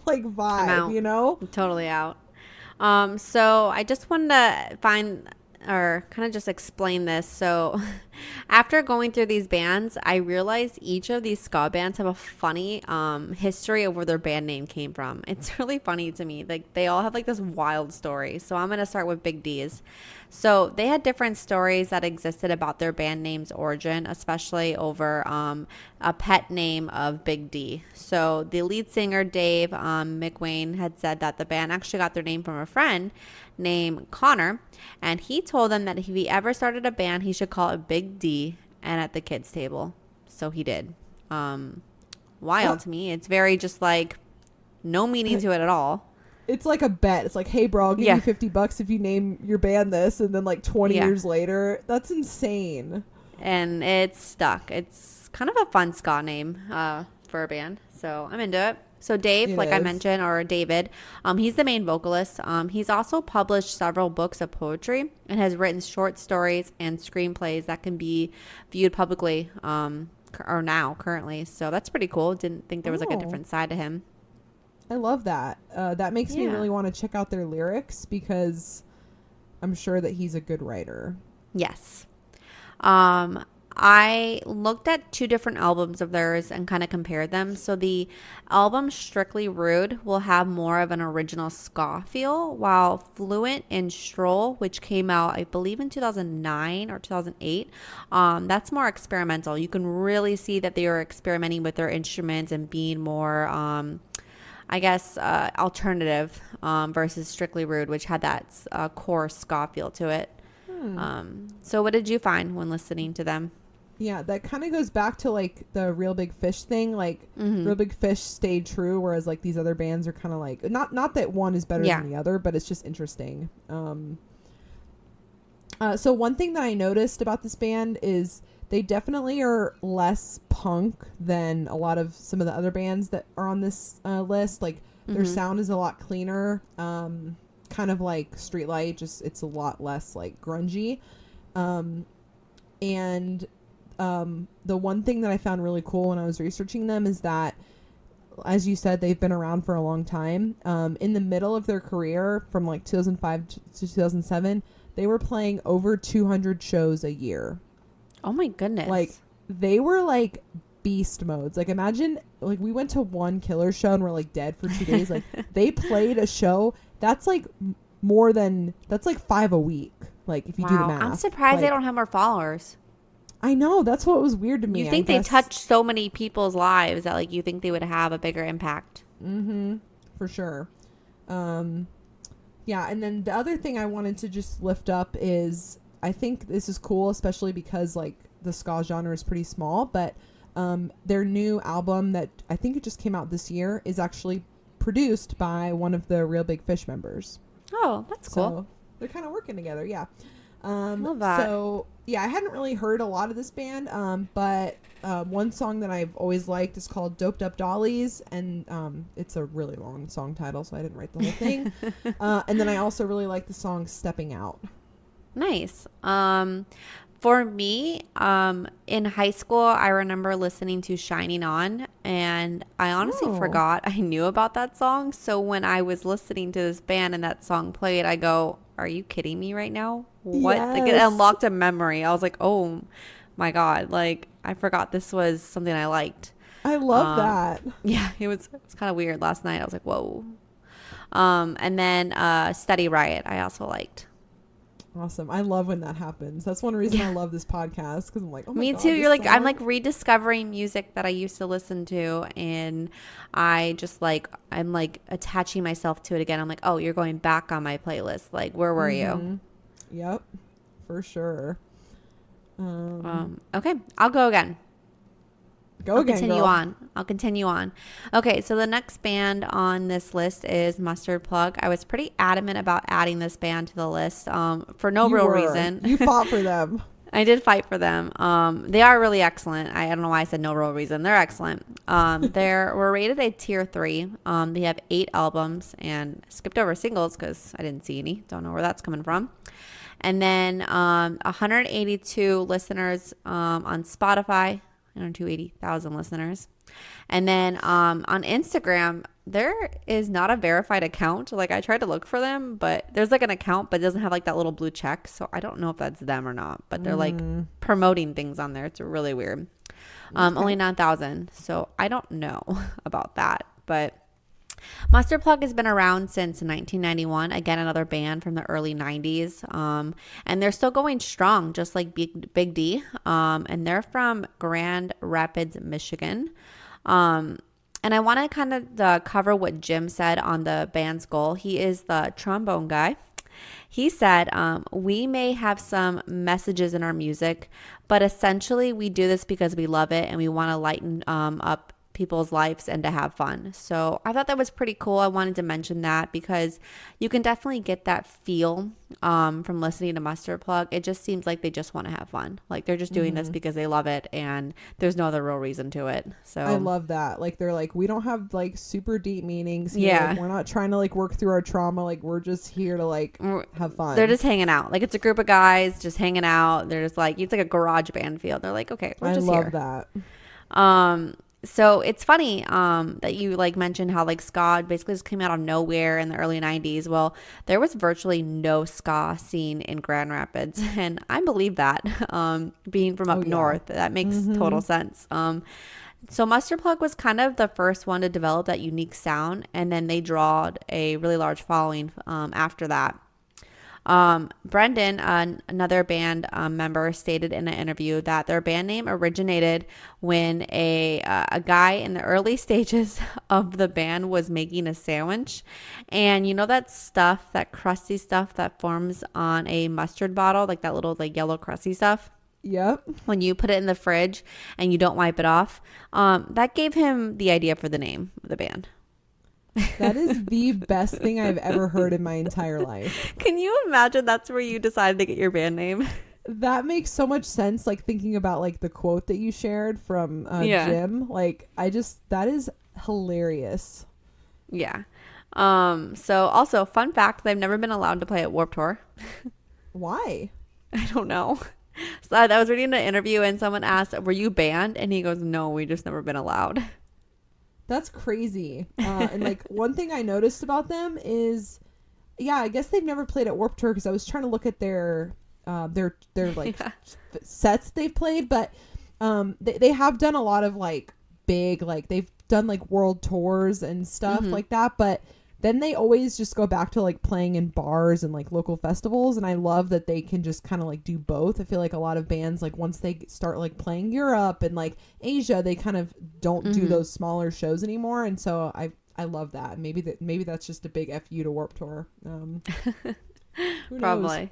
like vibe, you know? I'm totally out. So I just wanted to find or kind of just explain this. So after going through these bands, I realized each of these ska bands have a funny history of where their band name came from. It's really funny to me. Like, they all have like this wild story. So I'm going to start with Big D's. So they had different stories that existed about their band name's origin, especially over a pet name of Big D. So the lead singer, Dave McWane, had said that the band actually got their name from a friend named Connor, and he told them that if he ever started a band, he should call it Big D and at the kids' table. So he did. Wild to me. It's very just like no meaning to it at all. It's like a bet. It's like, hey, bro, I'll give you $50 if you name your band this. And then like 20 years later, that's insane. And it's stuck. It's kind of a fun ska name for a band. So I'm into it. So Dave, I mentioned, or David, he's the main vocalist. He's also published several books of poetry and has written short stories and screenplays that can be viewed publicly or now currently. So that's pretty cool. Didn't think there was like a different side to him. I love that. That makes me Yeah. really want to check out their lyrics because I'm sure that he's a good writer. Yes. I looked at 2 different albums of theirs and kind of compared them. So the album Strictly Rude will have more of an original ska feel, while Fluent and Stroll, which came out, I believe, in 2009 or 2008, that's more experimental. You can really see that they are experimenting with their instruments and being more, I guess, alternative versus Strictly Rude, which had that core ska feel to it. So what did you find when listening to them? Yeah, that kind of goes back to like the Real Big Fish thing. Like Real Big Fish stayed true, whereas like these other bands are kind of like not that one is better than the other, but it's just interesting. So one thing that I noticed about this band is they definitely are less punk than a lot of some of the other bands that are on this list. Like their sound is a lot cleaner, kind of like Streetlight, just it's a lot less like grungy. And the one thing that I found really cool when I was researching them is that, as you said, they've been around for a long time. In the middle of their career, from like 2005 to 2007, they were playing over 200 shows a year. Oh my goodness. Like they were like beast modes. Like imagine like we went to one Killer show and we're like dead for 2 days. Like they played a show that's like that's like 5 a week. Like if you do the math. I'm surprised like, they don't have more followers. I know, that's what was weird to me. You think they touched so many people's lives that like you think they would have a bigger impact. For sure. Yeah, and then the other thing I wanted to just lift up is I think this is cool, especially because like the ska genre is pretty small, but their new album that I think it just came out this year is actually produced by one of the Real Big Fish members. Oh, that's cool. So they're kind of working together, yeah. Love that. So yeah, I hadn't really heard a lot of this band, but one song that I've always liked is called Doped Up Dollies, and it's a really long song title, so I didn't write the whole thing. And then I also really like the song Stepping Out. Nice. For me, in high school, I remember listening to Shining On, and I honestly forgot I knew about that song. So when I was listening to this band and that song played, I go, are you kidding me right now? What? Yes. Like, it unlocked a memory. I was like, oh my God. Like, I forgot this was something I liked. I love that. Yeah, it was kind of weird last night. I was like, whoa. And then Steady Riot, I also liked. Awesome. I love when that happens. That's one reason I love this podcast, because I'm like, oh my Me God, too. this You're like, song. I'm like rediscovering music that I used to listen to, and I just like, I'm like attaching myself to it again. I'm like, oh, you're going back on my playlist. Like, where were you? Yep, for sure. Okay, I'll go again. I'll Continue on. Okay, so the next band on this list is Mustard Plug. I was pretty adamant about adding this band to the list for no real reason. You fought for them. I did fight for them. They are really excellent. I don't know why I said no real reason. They're excellent. We're rated a tier 3. They have 8 albums, and skipped over singles because I didn't see any. Don't know where that's coming from. And then 182 listeners on Spotify. 280,000 listeners. And then on Instagram, there is not a verified account. Like, I tried to look for them, but there's like an account, but it doesn't have like that little blue check. So I don't know if that's them or not, but they're like promoting things on there. It's really weird. Only 9,000. So I don't know about that, but Mustard Plug has been around since 1991. Again, another band from the early 90s. And they're still going strong, just like Big D. And they're from Grand Rapids, Michigan. And I want to kind of cover what Jim said on the band's goal. He is the trombone guy. He said, we may have some messages in our music, but essentially we do this because we love it and we want to lighten up people's lives and to have fun. So I thought that was pretty cool. I wanted to mention that because you can definitely get that feel from listening to Mustard Plug. It just seems like they just want to have fun. Like they're just doing this because they love it and there's no other real reason to it. So I love that. Like they're like, we don't have like super deep meanings here. Yeah. Like, we're not trying to like work through our trauma. Like we're just here to like have fun. They're just hanging out. Like it's a group of guys just hanging out. They're just like, it's like a garage band feel. They're like, okay, we're just here. I love that. So it's funny that you like mentioned how like ska basically just came out of nowhere in the early 90s. Well, there was virtually no ska scene in Grand Rapids, and I believe that. Being from up north, that makes total sense. So Mustard Plug was kind of the first one to develop that unique sound, and then they drawed a really large following after that. Brendan, another band member, stated in an interview that their band name originated when a guy in the early stages of the band was making a sandwich. And you know that stuff, that crusty stuff that forms on a mustard bottle, like that little like yellow crusty stuff? Yep. When you put it in the fridge and you don't wipe it off. That gave him the idea for the name of the band. That is the best thing I've ever heard in my entire life. Can you imagine that's where you decided to get your band name? That makes so much sense, like thinking about like the quote that you shared from Jim. Like that is hilarious. Yeah. So also fun fact, they've never been allowed to play at Warped Tour. Why? I don't know. So I was reading an interview and someone asked, were you banned? And he goes, no, we just never been allowed. That's crazy. And like one thing I noticed about them is, yeah, I guess they've never played at Warped Tour because I was trying to look at their like sets they've played, but they have done a lot of like big, like they've done like world tours and stuff like that, but then they always just go back to like playing in bars and like local festivals, and I love that they can just kind of like do both. I feel like a lot of bands, like once they start like playing Europe and like Asia, they kind of don't do those smaller shows anymore, and so I love that. Maybe that's just a big FU to Warped Tour. Who knows?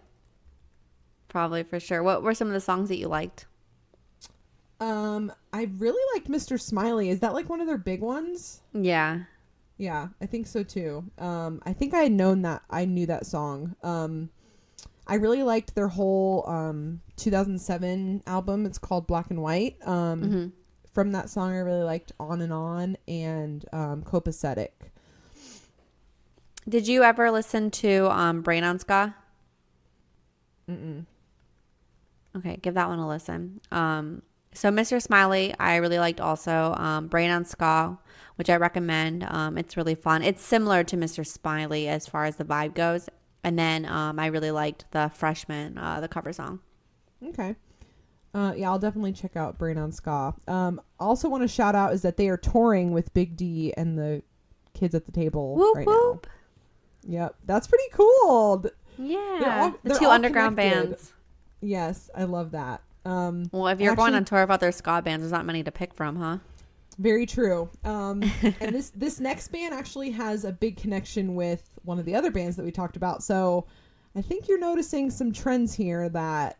Probably for sure. What were some of the songs that you liked? I really liked Mr. Smiley. Is that like one of their big ones? Yeah, I think so too. I think I knew that song. I really liked their whole 2007 album. It's called Black and White. From that song, I really liked On and Copacetic. Did you ever listen to Brain on Ska? Mm-mm. Okay, give that one a listen. So Mr. Smiley, I really liked also. Brain on Ska, which I recommend. It's really fun. It's similar to Mr. Smiley as far as the vibe goes. And then I really liked the Freshman, the cover song. Okay. Yeah, I'll definitely check out Brain on Ska. Also want to shout out is that they are touring with Big D and the Kids at the Table right now. Yep, that's pretty cool. Yeah, the two underground bands. Yes, I love that. Well, if you're going on tour with other ska bands, there's not many to pick from, huh? Very true. And this next band actually has a big connection with one of the other bands that we talked about. So I think you're noticing some trends here that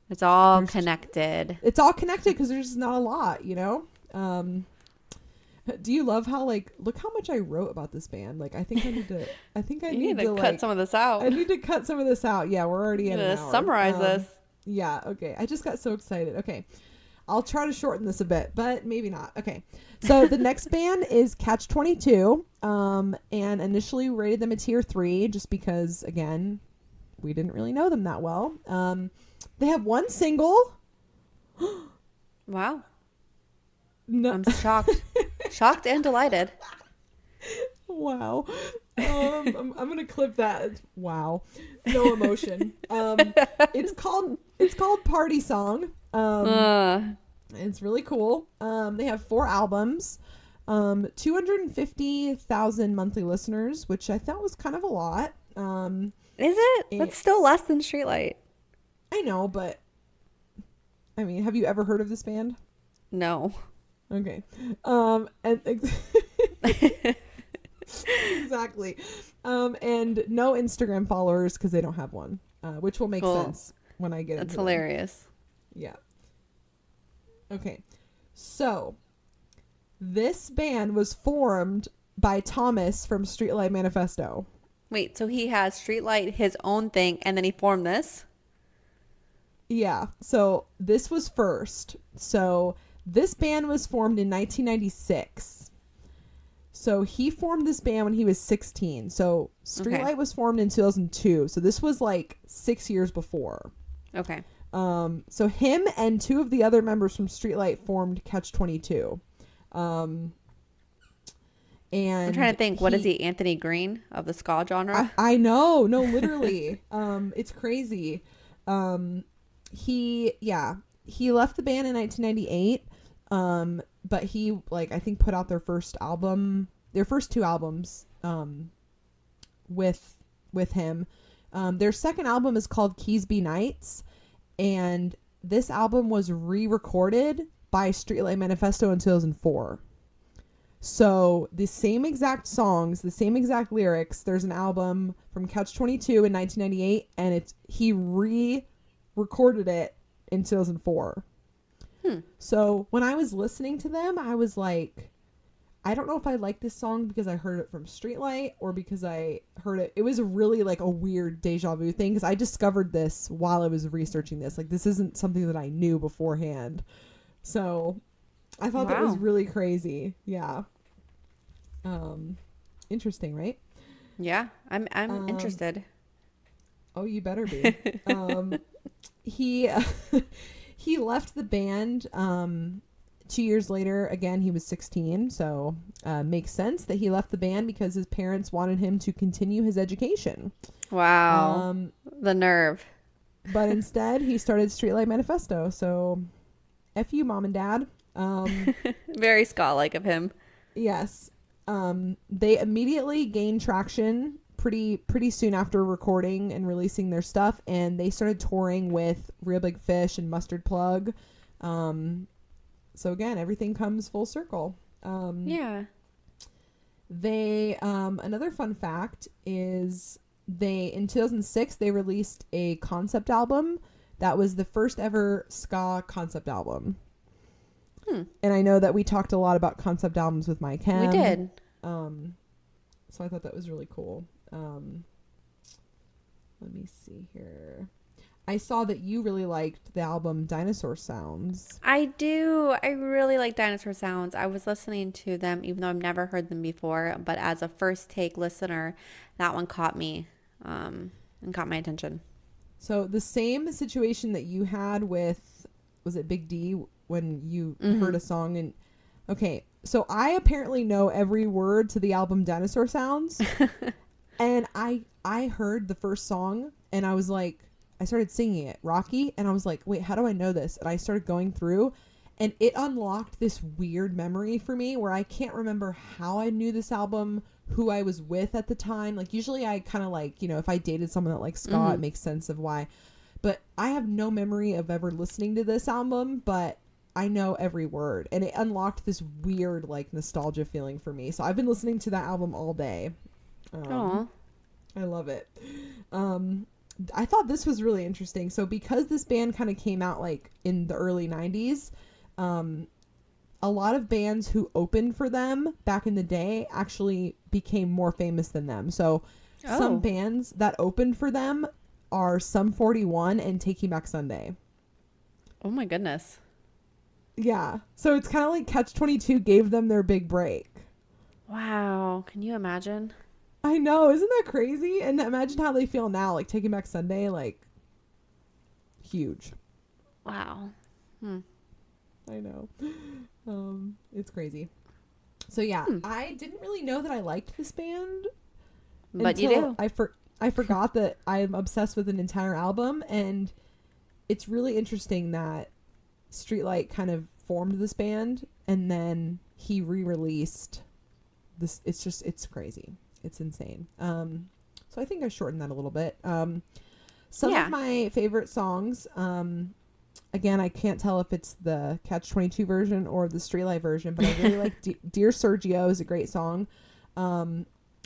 it's all connected. It's all connected because there's just not a lot, you know? Do you love how look how much I wrote about this band? Like I think I need to cut some of this out. I need to cut some of this out. Yeah, we're already in an hour. Summarize this. Yeah, okay. I just got so excited. Okay. I'll try to shorten this a bit, but maybe not. Okay. So the next band is Catch 22. And initially rated them a tier 3 just because, again, we didn't really know them that well. They have one single. Wow. No. I'm shocked. Shocked and delighted. Wow. I'm gonna clip that. Wow. No emotion. It's called Party Song. It's really cool. They have 4 albums, 250,000 monthly listeners, which I thought was kind of a lot. Is it? That's still less than Streetlight. I know, but I mean, have you ever heard of this band? No. Okay. Exactly. And no Instagram followers because they don't have one, which will make sense when I get into it. That's hilarious. Yeah. Okay. So this band was formed by Thomas from Streetlight Manifesto. Wait, so he has Streetlight, his own thing, and then he formed this? Yeah. So this was first. So this band was formed in 1996. So he formed this band when he was 16. So Streetlight was formed in 2002. So this was 6 years before. Okay. So him and two of the other members from Streetlight formed Catch 22. And I'm trying to think. What is he? Anthony Green of the ska genre? I know. No, literally. It's crazy. He left the band in 1998. But he, like, I think put out their first two albums, with him. Their second album is called Keys Be Nights, and this album was re-recorded by Streetlight Manifesto in 2004. So the same exact songs, the same exact lyrics. There's an album from Catch 22 in 1998, and he re-recorded it in 2004. So when I was listening to them, I was like, I don't know if I like this song because I heard it from Streetlight or because I heard it. It was really like a weird deja vu thing because I discovered this while I was researching this. Like, this isn't something that I knew beforehand. So I thought that was really crazy. Yeah. Interesting, right? Yeah, I'm interested. Oh, you better be. He left the band 2 years later. Again, he was 16, so makes sense that he left the band because his parents wanted him to continue his education. Wow. The nerve. But instead, he started Streetlight Manifesto, so F you, Mom and Dad. Very ska-like of him. Yes. They immediately gained traction pretty soon after recording and releasing their stuff, and they started touring with Real Big Fish and Mustard Plug. So again, everything comes full circle. Yeah. They another fun fact is in 2006 they released a concept album that was the first ever ska concept album. And I know that we talked a lot about concept albums with my Chem. We did. So I thought that was really cool. Let me see here. I saw that you really liked the album Dinosaur Sounds. I do. I really like Dinosaur Sounds. I was listening to them even though I've never heard them before, but as a first take listener, that one caught me and caught my attention. So the same situation that you had with, was it Big D, when you heard a song and okay, so I apparently know every word to the album Dinosaur Sounds. And I heard the first song and I was like, I started singing it, Rocky, and I was like, wait, how do I know this? And I started going through, and it unlocked this weird memory for me where I can't remember how I knew this album, who I was with at the time. Like, usually I kind of like, you know, if I dated someone that likes ska, it makes sense of why. But I have no memory of ever listening to this album, but I know every word, and it unlocked this weird, like, nostalgia feeling for me. So I've been listening to that album all day. I love it. I thought this was really interesting. So because this band kind of came out like in the early 90s, a lot of bands who opened for them back in the day actually became more famous than them. So some bands that opened for them are Sum 41 and Taking Back Sunday. Oh my goodness. Yeah. So it's kind of like Catch 22 gave them their big break. Wow. Can you imagine? I know, isn't that crazy? And imagine how they feel now, like Taking Back Sunday, like huge. Wow. I know. It's crazy. So yeah, I didn't really know that I liked this band, but you do. I forgot that I'm obsessed with an entire album, and it's really interesting that Streetlight kind of formed this band, and then he re-released this. It's crazy. It's insane. So I think I shortened that a little bit. Some of my favorite songs, again, I can't tell if it's the Catch 22 version or the Streetlight version, but I really like Dear Sergio is a great song. And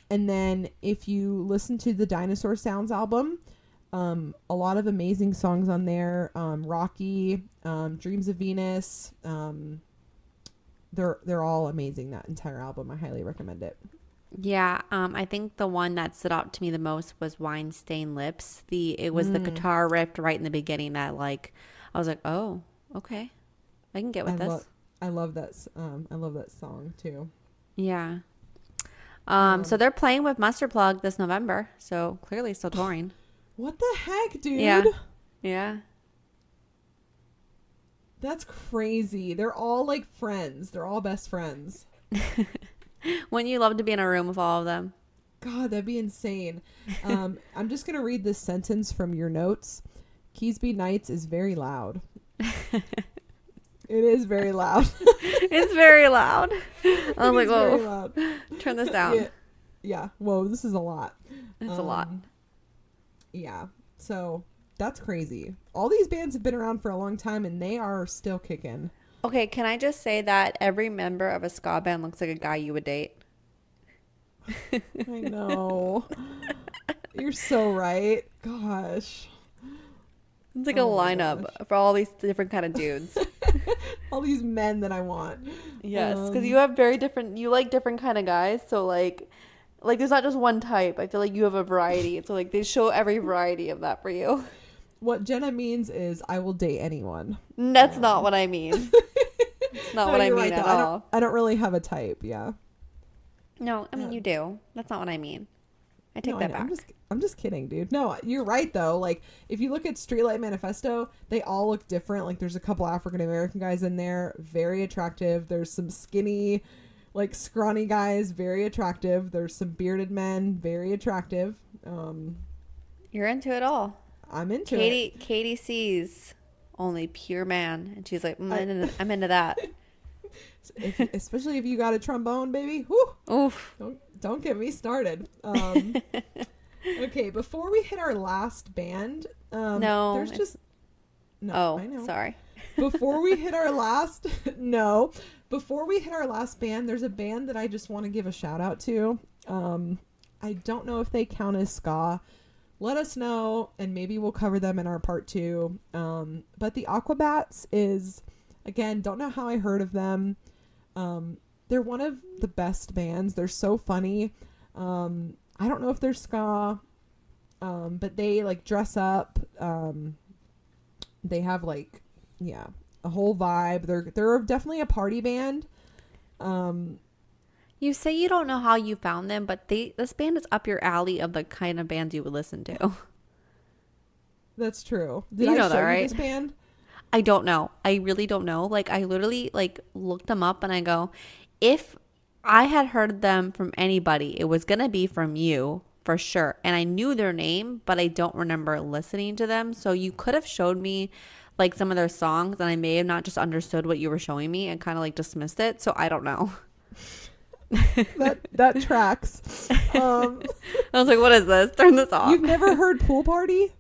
then if you listen to the Dinosaur Sounds album, a lot of amazing songs on there. Rocky, Dreams of Venus, they're all amazing, that entire album. I highly recommend it. Yeah, I think the one that stood out to me the most was Wine Stained Lips. It was the guitar riff right in the beginning that, like, I was like, oh, okay, I can get with this. I love that song too. Yeah. So they're playing with Mustard Plug this November, so clearly still touring. What the heck, dude? Yeah. Yeah. That's crazy. They're all like friends. They're all best friends. Wouldn't you love to be in a room with all of them? God, that'd be insane. I'm just going to read this sentence from your notes. Keysby Nights is very loud. It is very loud. It's very loud. I was like, very whoa, loud. turn this down. Yeah. Whoa, this is a lot. It's a lot. Yeah. So that's crazy. All these bands have been around for a long time and they are still kicking. Okay, can I just say that every member of a ska band looks like a guy you would date? I know. You're so right. Gosh. It's like a lineup for all these different kind of dudes. All these men that I want. Yes, because you have you like different kind of guys. So like there's not just one type. I feel like you have a variety. So like they show every variety of that for you. What Jenna means is I will date anyone. That's not what I mean. It's not what I mean at all. I don't really have a type. Yeah. No, I mean you do. That's not what I mean. I take that back. I'm just kidding, dude. No, you're right though. Like if you look at Streetlight Manifesto, they all look different. Like there's a couple African American guys in there, very attractive. There's some skinny, like scrawny guys, very attractive. There's some bearded men, very attractive. You're into it all. I'm into it. Katie sees only pure man, and she's like, I'm into that. Especially if you got a trombone, baby. Whew. Oof. Don't get me started. Okay, before we hit our last band, there's just no. Oh, I know. sorry. Before we hit our last band, there's a band that I just want to give a shout out to. I don't know if they count as ska. Let us know, and maybe we'll cover them in our part 2. But the Aquabats is, again, don't know how I heard of them. They're one of the best bands. They're so funny. I don't know if they're ska, but they like dress up. They have like, a whole vibe. They're definitely a party band. You say you don't know how you found them, but this band is up your alley of the kind of bands you would listen to. That's true. Did you I know show that, you right? this band? I don't know. I really don't know. Like I literally like looked them up and I go, if I had heard them from anybody, it was going to be from you for sure. And I knew their name, but I don't remember listening to them. So you could have showed me like some of their songs and I may have not just understood what you were showing me and kind of like dismissed it. So I don't know. that tracks. I was like, what is this? Turn this off. You've never heard Pool Party?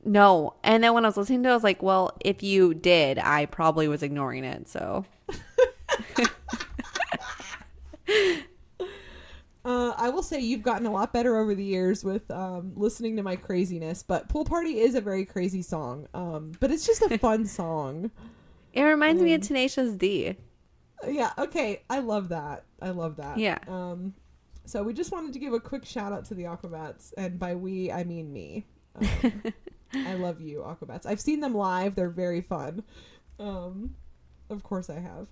No. And then when I was listening to it, I was like, well, if you did, I probably was ignoring it. So I will say you've gotten a lot better over the years with listening to my craziness, but Pool Party is a very crazy song. But it's just a fun song. It reminds me of Tenacious D. Yeah, okay. I love that. Yeah. So we just wanted to give a quick shout out to the Aquabats, and by we, I mean me. I love you, Aquabats. I've seen them live. They're very fun. Of course I have.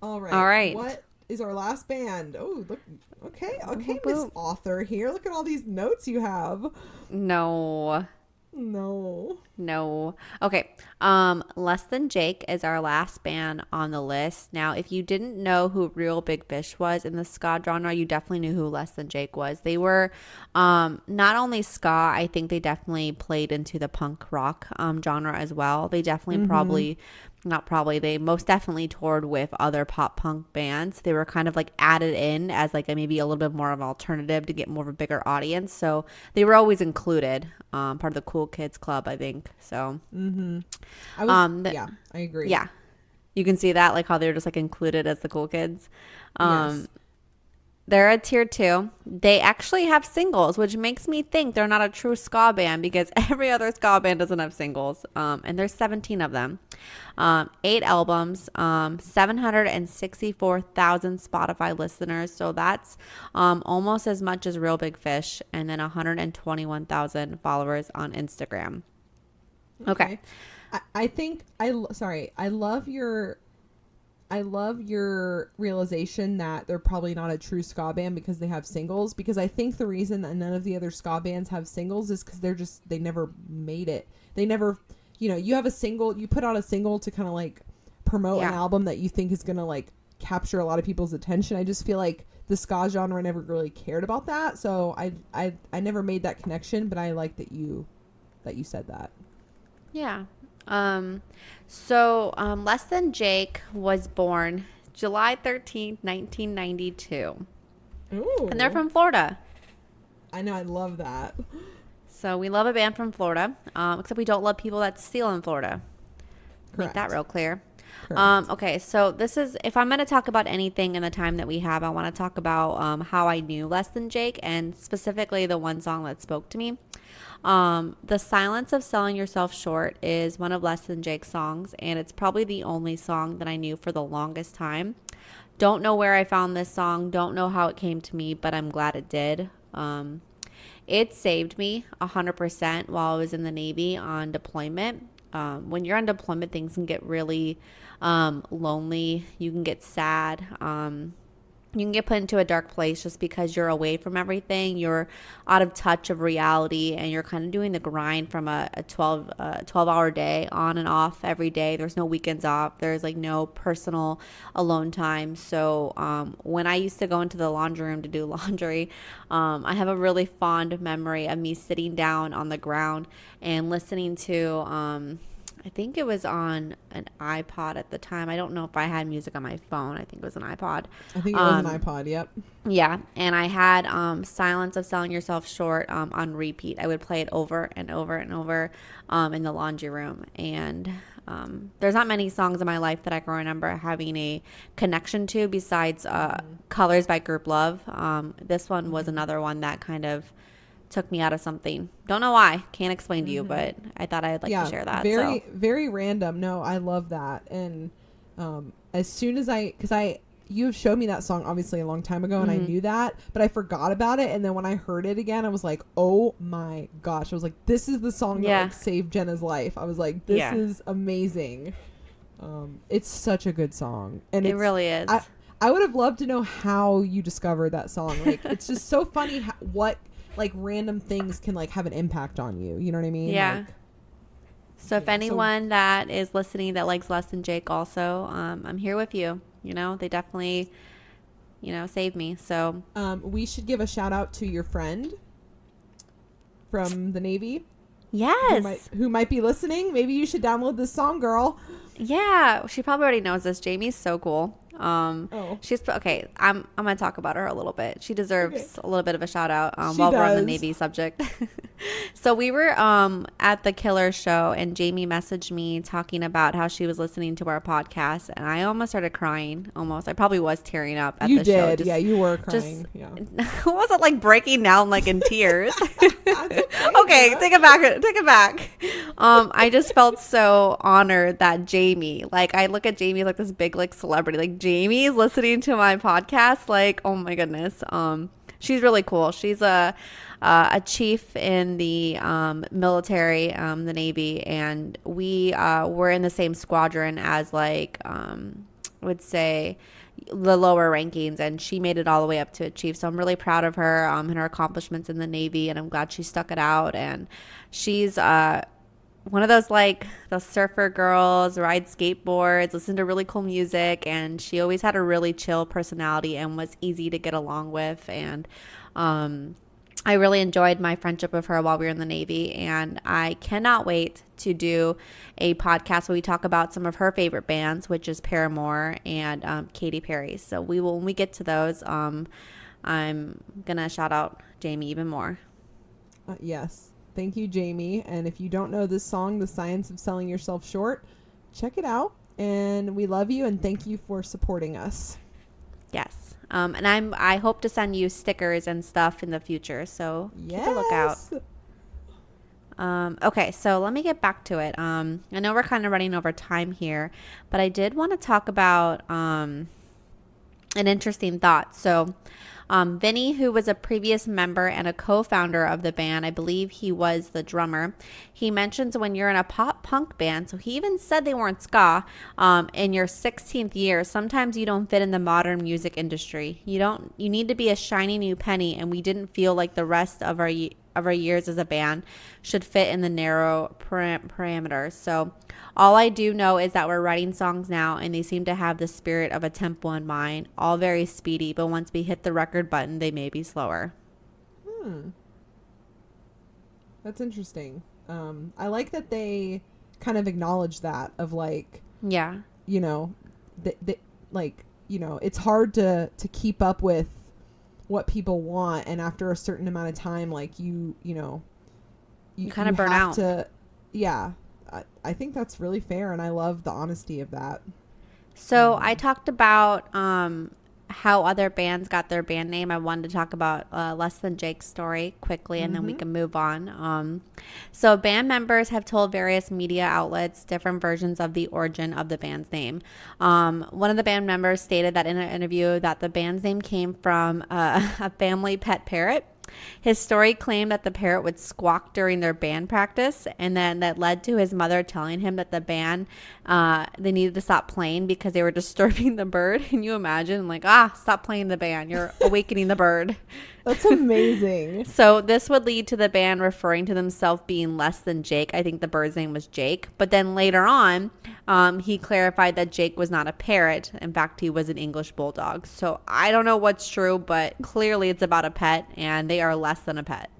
All right. What is our last band? Oh, look. Okay, Miss Author here. Look at all these notes you have. No. Okay. Less Than Jake is our last band on the list. Now, if you didn't know who Real Big Fish was in the ska genre, you definitely knew who Less Than Jake was. They were not only ska, I think they definitely played into the punk rock genre as well. They definitely they most definitely toured with other pop punk bands. They were kind of like added in as like maybe a little bit more of an alternative to get more of a bigger audience. So they were always included, part of the Cool Kids Club, I think. So I agree. Yeah, you can see that, like how they're just like included as the cool kids. Yes. They're a tier 2. They actually have singles, which makes me think they're not a true ska band because every other ska band doesn't have singles. And there's 17 of them. 8 albums, 764,000 Spotify listeners. So that's almost as much as Real Big Fish. And then 121,000 followers on Instagram. Okay. I love your realization that they're probably not a true ska band because they have singles, because I think the reason that none of the other ska bands have singles is because they never made it. They never you know, you have a single, you put out a single to kind of like promote an album that you think is going to like capture a lot of people's attention. I just feel like the ska genre never really cared about that. So I never made that connection, but I like that you said that. Yeah. So Less Than Jake was born July 13th, 1992. Ooh. And they're from Florida. I know. I love that. So we love a band from Florida, except we don't love people that steal in Florida. Correct. Make that real clear. Correct. Okay, so this is, if I'm going to talk about anything in the time that we have, I want to talk about how I knew Less Than Jake, and specifically the one song that spoke to me. The Silence of Selling Yourself Short is one of Less Than Jake's songs, and it's probably the only song that I knew for the longest time. Don't know where I found this song, don't know how it came to me, but I'm glad it did. It saved me 100% while I was in the Navy on deployment. When you're on deployment, things can get really lonely. You can get sad. You can get put into a dark place just because you're away from everything. You're out of touch of reality, and you're kind of doing the grind from a 12-hour day on and off every day. There's no weekends off. There's like no personal alone time. So when I used to go into the laundry room to do laundry, I have a really fond memory of me sitting down on the ground and listening to I think it was on an iPod at the time. I don't know if I had music on my phone. I think it was an iPod. I think it was an iPod. Yep. Yeah. And I had Silence of Selling Yourself Short on repeat. I would play it over and over and over in the laundry room. And there's not many songs in my life that I can remember having a connection to besides Colors by Group Love. This one was another one that kind of took me out of something. Don't know why. Can't explain to you, but I thought I'd like to share that. Very random. No, I love that. And as soon as you have showed me that song obviously a long time ago, and I knew that, but I forgot about it. And then when I heard it again, I was like, oh my gosh. I was like, this is the song that like saved Jenna's life. I was like, this is amazing. It's such a good song. And it really is. I would have loved to know how you discovered that song. Like, it's just so funny what like random things can like have an impact on you. You know what I mean? Yeah. Like, so if anyone that is listening that likes Less Than Jake also, I'm here with you. You know, they definitely, saved me. So we should give a shout out to your friend from the Navy. Yes. Who might be listening. Maybe you should download this song, girl. Yeah. She probably already knows this. Jamie's so cool. She's okay. I'm gonna talk about her a little bit. She deserves a little bit of a shout out while we're on the Navy subject. So we were at the Killer show, and Jamie messaged me talking about how she was listening to our podcast, and I almost started crying. I probably was tearing up at the show. Yeah, you were crying. I wasn't like breaking down like in tears. Okay, take it back. I just felt so honored that Jamie, like, I look at Jamie like this big like celebrity, like Jamie's listening to my podcast. Like, oh my goodness. She's really cool. She's a chief in the military, the Navy, and we were in the same squadron as like would say the lower rankings, and she made it all the way up to a chief. So I'm really proud of her and her accomplishments in the Navy, and I'm glad she stuck it out. And she's one of those like the surfer girls, ride skateboards, listen to really cool music, and she always had a really chill personality and was easy to get along with. And I really enjoyed my friendship with her while we were in the Navy, and I cannot wait to do a podcast where we talk about some of her favorite bands, which is Paramore and Katy Perry. So when we get to those, I'm gonna shout out Jamie even more. Yes. Thank you, Jamie. And if you don't know this song, The Science of Selling Yourself Short, check it out. And we love you, and thank you for supporting us. Yes. And I hope to send you stickers and stuff in the future. So keep a lookout. Okay, so let me get back to it. I know we're kind of running over time here, but I did want to talk about an interesting thought. So Vinny, who was a previous member and a co-founder of the band, I believe he was the drummer. He mentions when you're in a pop punk band, so he even said they weren't ska, in your 16th year, sometimes you don't fit in the modern music industry. You need to be a shiny new penny, and we didn't feel like the rest of our years as a band should fit in the narrow parameters. So all I do know is that we're writing songs now, and they seem to have the spirit of a tempo in mind, all very speedy, but once we hit the record button, they may be slower. That's interesting. I like that they kind of acknowledge that of like, yeah, you know, like, you know, it's hard to keep up with what people want, and after a certain amount of time, like you know, you kind of burn out. Yeah, I think that's really fair, and I love the honesty of that. So I talked about how other bands got their band name. I wanted to talk about Less Than Jake's story quickly, and then we can move on. So band members have told various media outlets different versions of the origin of the band's name. One of the band members stated that in an interview that the band's name came from a family pet parrot. His story claimed that the parrot would squawk during their band practice, and then that led to his mother telling him that the band, they needed to stop playing because they were disturbing the bird. Can you imagine? Like, stop playing the band. You're awakening the bird. That's amazing. So this would lead to the band referring to themselves being Less Than Jake. I think the bird's name was Jake. But then later on, he clarified that Jake was not a parrot. In fact, he was an English bulldog. So I don't know what's true, but clearly it's about a pet, and they are less than a pet.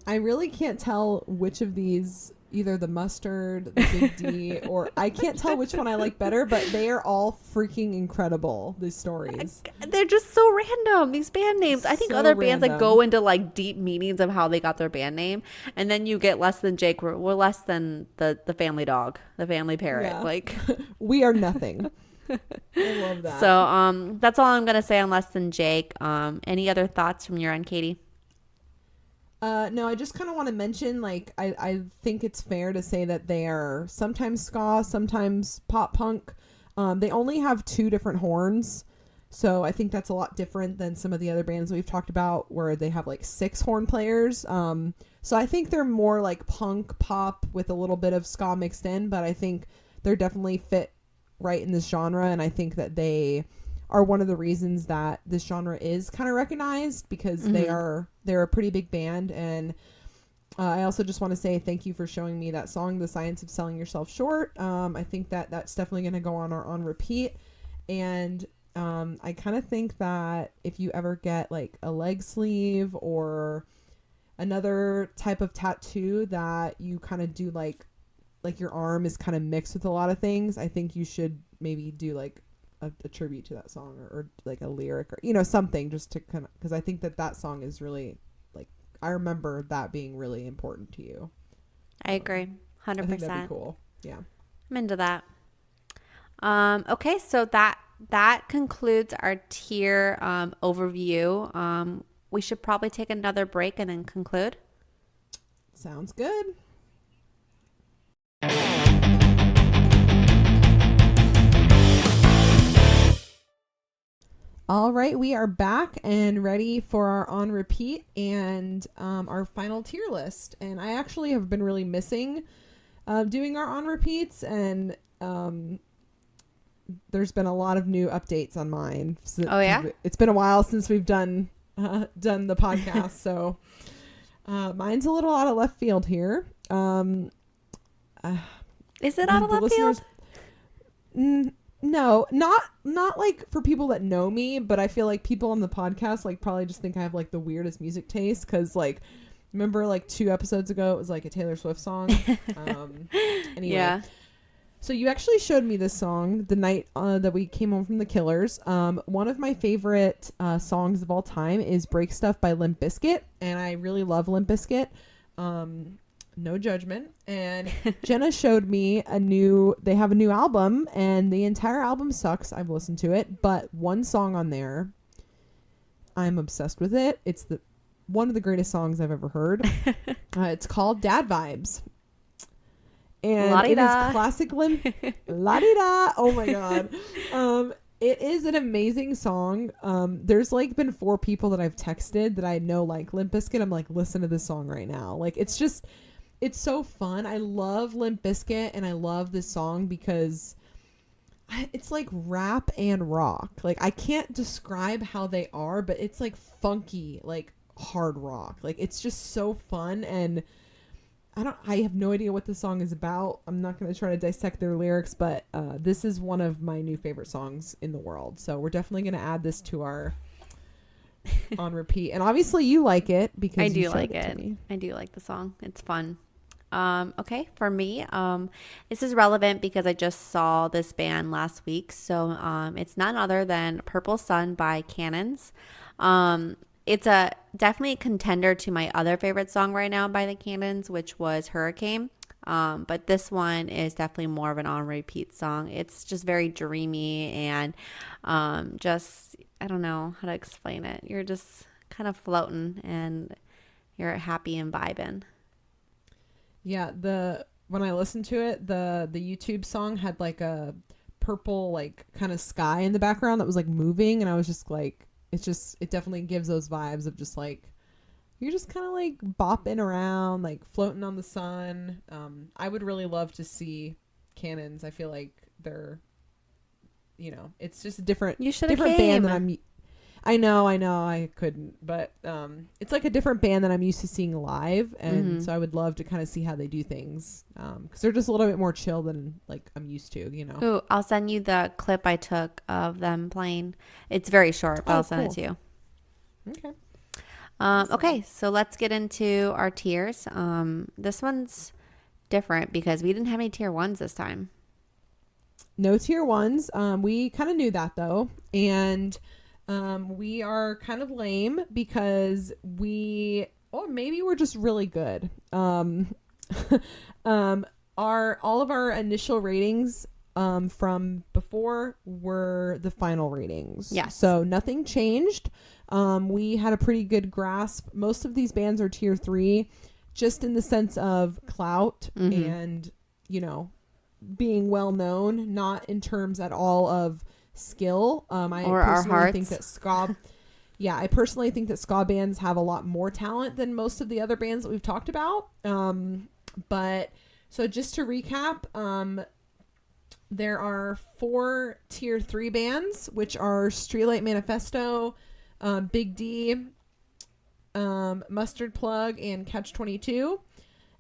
I really can't tell which of these, either the mustard, the Big D, or I can't tell which one I like better, but they are all freaking incredible, these stories. They're just so random, these band names. I think So other bands like random. go into like deep meanings of how they got their band name, and then you get Less Than Jake. We're less than the family dog, the family parrot. Yeah. Like We are nothing. I love that. So that's all I'm gonna say on Less Than Jake. Any other thoughts from your end, Katie? No, I just kind of want to mention, like, I think it's fair to say that they are sometimes ska, sometimes pop punk. They only have 2 different horns, so I think that's a lot different than some of the other bands we've talked about where they have like 6 horn players. So I think they're more like punk pop with a little bit of ska mixed in, but I think they're definitely fit right in this genre, and I think that they are one of the reasons that this genre is kind of recognized, because they're a pretty big band. And I also just want to say thank you for showing me that song, The Science of Selling Yourself Short. I think that that's definitely going to go on repeat. And I kind of think that if you ever get like a leg sleeve or another type of tattoo that you kind of do like your arm is kind of mixed with a lot of things, I think you should maybe do like a tribute to that song, or like a lyric, or, you know, something just to kind of, because I think that song is really, like, I remember that being really important to you. I agree, 100%. I think that'd be cool. Yeah, I'm into that. Okay, so that concludes our tier overview. We should probably take another break and then conclude. Sounds good. All right, we are back and ready for our on repeat and our final tier list. And I actually have been really missing doing our on repeats, and there's been a lot of new updates on mine. Oh yeah, it's been a while since we've done the podcast, so mine's a little out of left field here. Is it out of left field? No, not like for people that know me, but I feel like people on the podcast like probably just think I have like the weirdest music taste, because like, remember like 2 episodes ago it was like a Taylor Swift song. Anyway, yeah. So you actually showed me this song the night that we came home from the Killers. One of my favorite songs of all time is Break Stuff by Limp Bizkit, and I really love Limp Bizkit. No judgment. And Jenna showed me they have a new album, and the entire album sucks. I've listened to it, but one song on there, I'm obsessed with it. It's one of the greatest songs I've ever heard. It's called Dad Vibes. And La-di-da. It is classic Limp. La-di-da. Oh my God. It is an amazing song. There's like been 4 people that I've texted that I know like Limp Bizkit. I'm like, listen to this song right now. Like it's so fun. I love Limp Bizkit and I love this song because it's like rap and rock. Like I can't describe how they are, but it's like funky, like hard rock. Like it's just so fun, and I have no idea what the song is about. I'm not going to try to dissect their lyrics, but this is one of my new favorite songs in the world. So we're definitely going to add this to our on repeat. And obviously you like it because I you do showed like it to it. me. I do like the song. It's fun. Okay, for me, this is relevant because I just saw this band last week. So it's none other than Purple Sun by Cannons. It's a definitely a contender to my other favorite song right now by the Cannons, which was Hurricane. But this one is definitely more of an on repeat song. It's just very dreamy and just, I don't know how to explain it. You're just kind of floating and you're happy and vibing. Yeah, when I listened to it, the YouTube song had like a purple like kind of sky in the background that was like moving, and I was just like, it definitely gives those vibes of just like you're just kind of like bopping around, like floating on the sun. I would really love to see Cannons. I feel like they're, it's just a different band than I know I couldn't, but it's like a different band that I'm used to seeing live, and so I would love to kind of see how they do things, because they're just a little bit more chill than like I'm used to, Ooh, I'll send you the clip I took of them playing. It's very short, but I'll send it to you. Okay. Okay, so let's get into our tiers. This one's different because we didn't have any tier 1s this time. No tier 1s. We kind of knew that though, and we are kind of lame because maybe we're just really good. All of our initial ratings from before were the final ratings. Yes. So nothing changed. We had a pretty good grasp. Most of these bands are tier 3, just in the sense of clout and, being well known, not in terms at all of skill. I personally think that ska bands have a lot more talent than most of the other bands that we've talked about. But so just to recap, there are 4 tier 3 bands, which are Streetlight Manifesto, Big D, Mustard Plug, and Catch 22.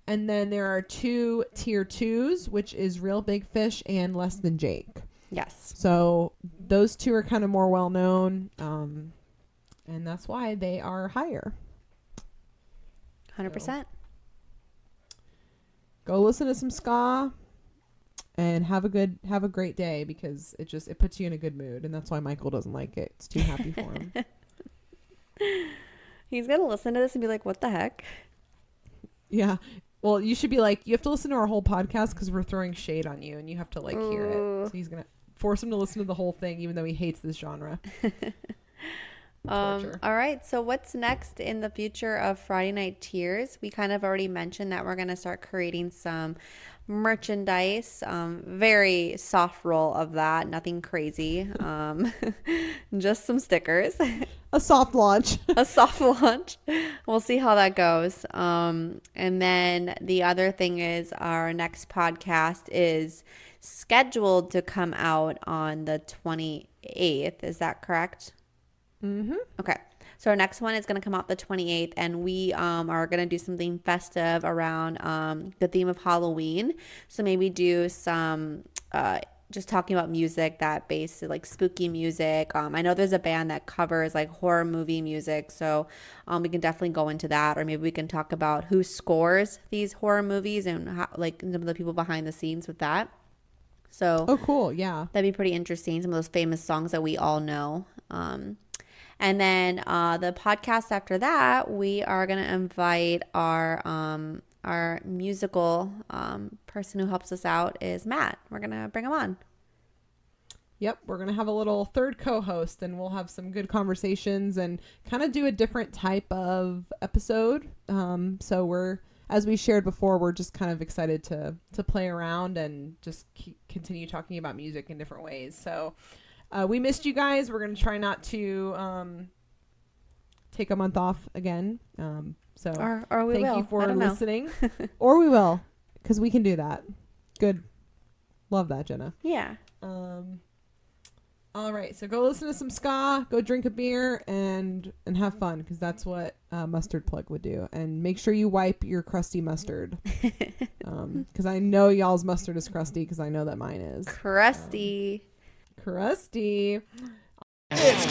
And then there are 2 tier 2s, which is Real Big Fish and Less Than Jake. Yes. So those 2 are kind of more well known, and that's why they are higher. 100%. So, go listen to some ska and have a great day, because it puts you in a good mood, and that's why Michael doesn't like it. It's too happy for him. He's gonna listen to this and be like, "What the heck?" Yeah. Well, you should be like, you have to listen to our whole podcast because we're throwing shade on you, and you have to like hear it. So he's gonna force him to listen to the whole thing, even though he hates this genre. All right. So what's next in the future of Friday Night Tiers? We kind of already mentioned that we're gonna start creating some merchandise. Very soft roll of that. Nothing crazy. Just some stickers. A soft launch. A soft launch. We'll see how that goes. And then the other thing is our next podcast is scheduled to come out on the 28th. Is that correct? Mm-hmm. Okay. So our next one is going to come out the 28th, and we are going to do something festive around the theme of Halloween. So maybe do some just talking about music that based like spooky music. I know there's a band that covers like horror movie music, so we can definitely go into that, or maybe we can talk about who scores these horror movies and how, like some of the people behind the scenes with that. So cool, yeah, that'd be pretty interesting. Some of those famous songs that we all know. And then the podcast after that, we are going to invite our musical person who helps us out is Matt. We're going to bring him on. Yep, we're going to have a little third co-host, and we'll have some good conversations and kind of do a different type of episode. So we're, as we shared before, we're just kind of excited to play around and just continue talking about music in different ways. So We missed you guys. We're going to try not to take a month off again. So or we thank will. you for listening. Or we will, because we can do that. Good. Love that, Jenna. Yeah. All right, so go listen to some ska, go drink a beer, and have fun, because that's what Mustard Plug would do. And make sure you wipe your crusty mustard, because I know y'all's mustard is crusty, because I know that mine is. Crusty. Crusty. It's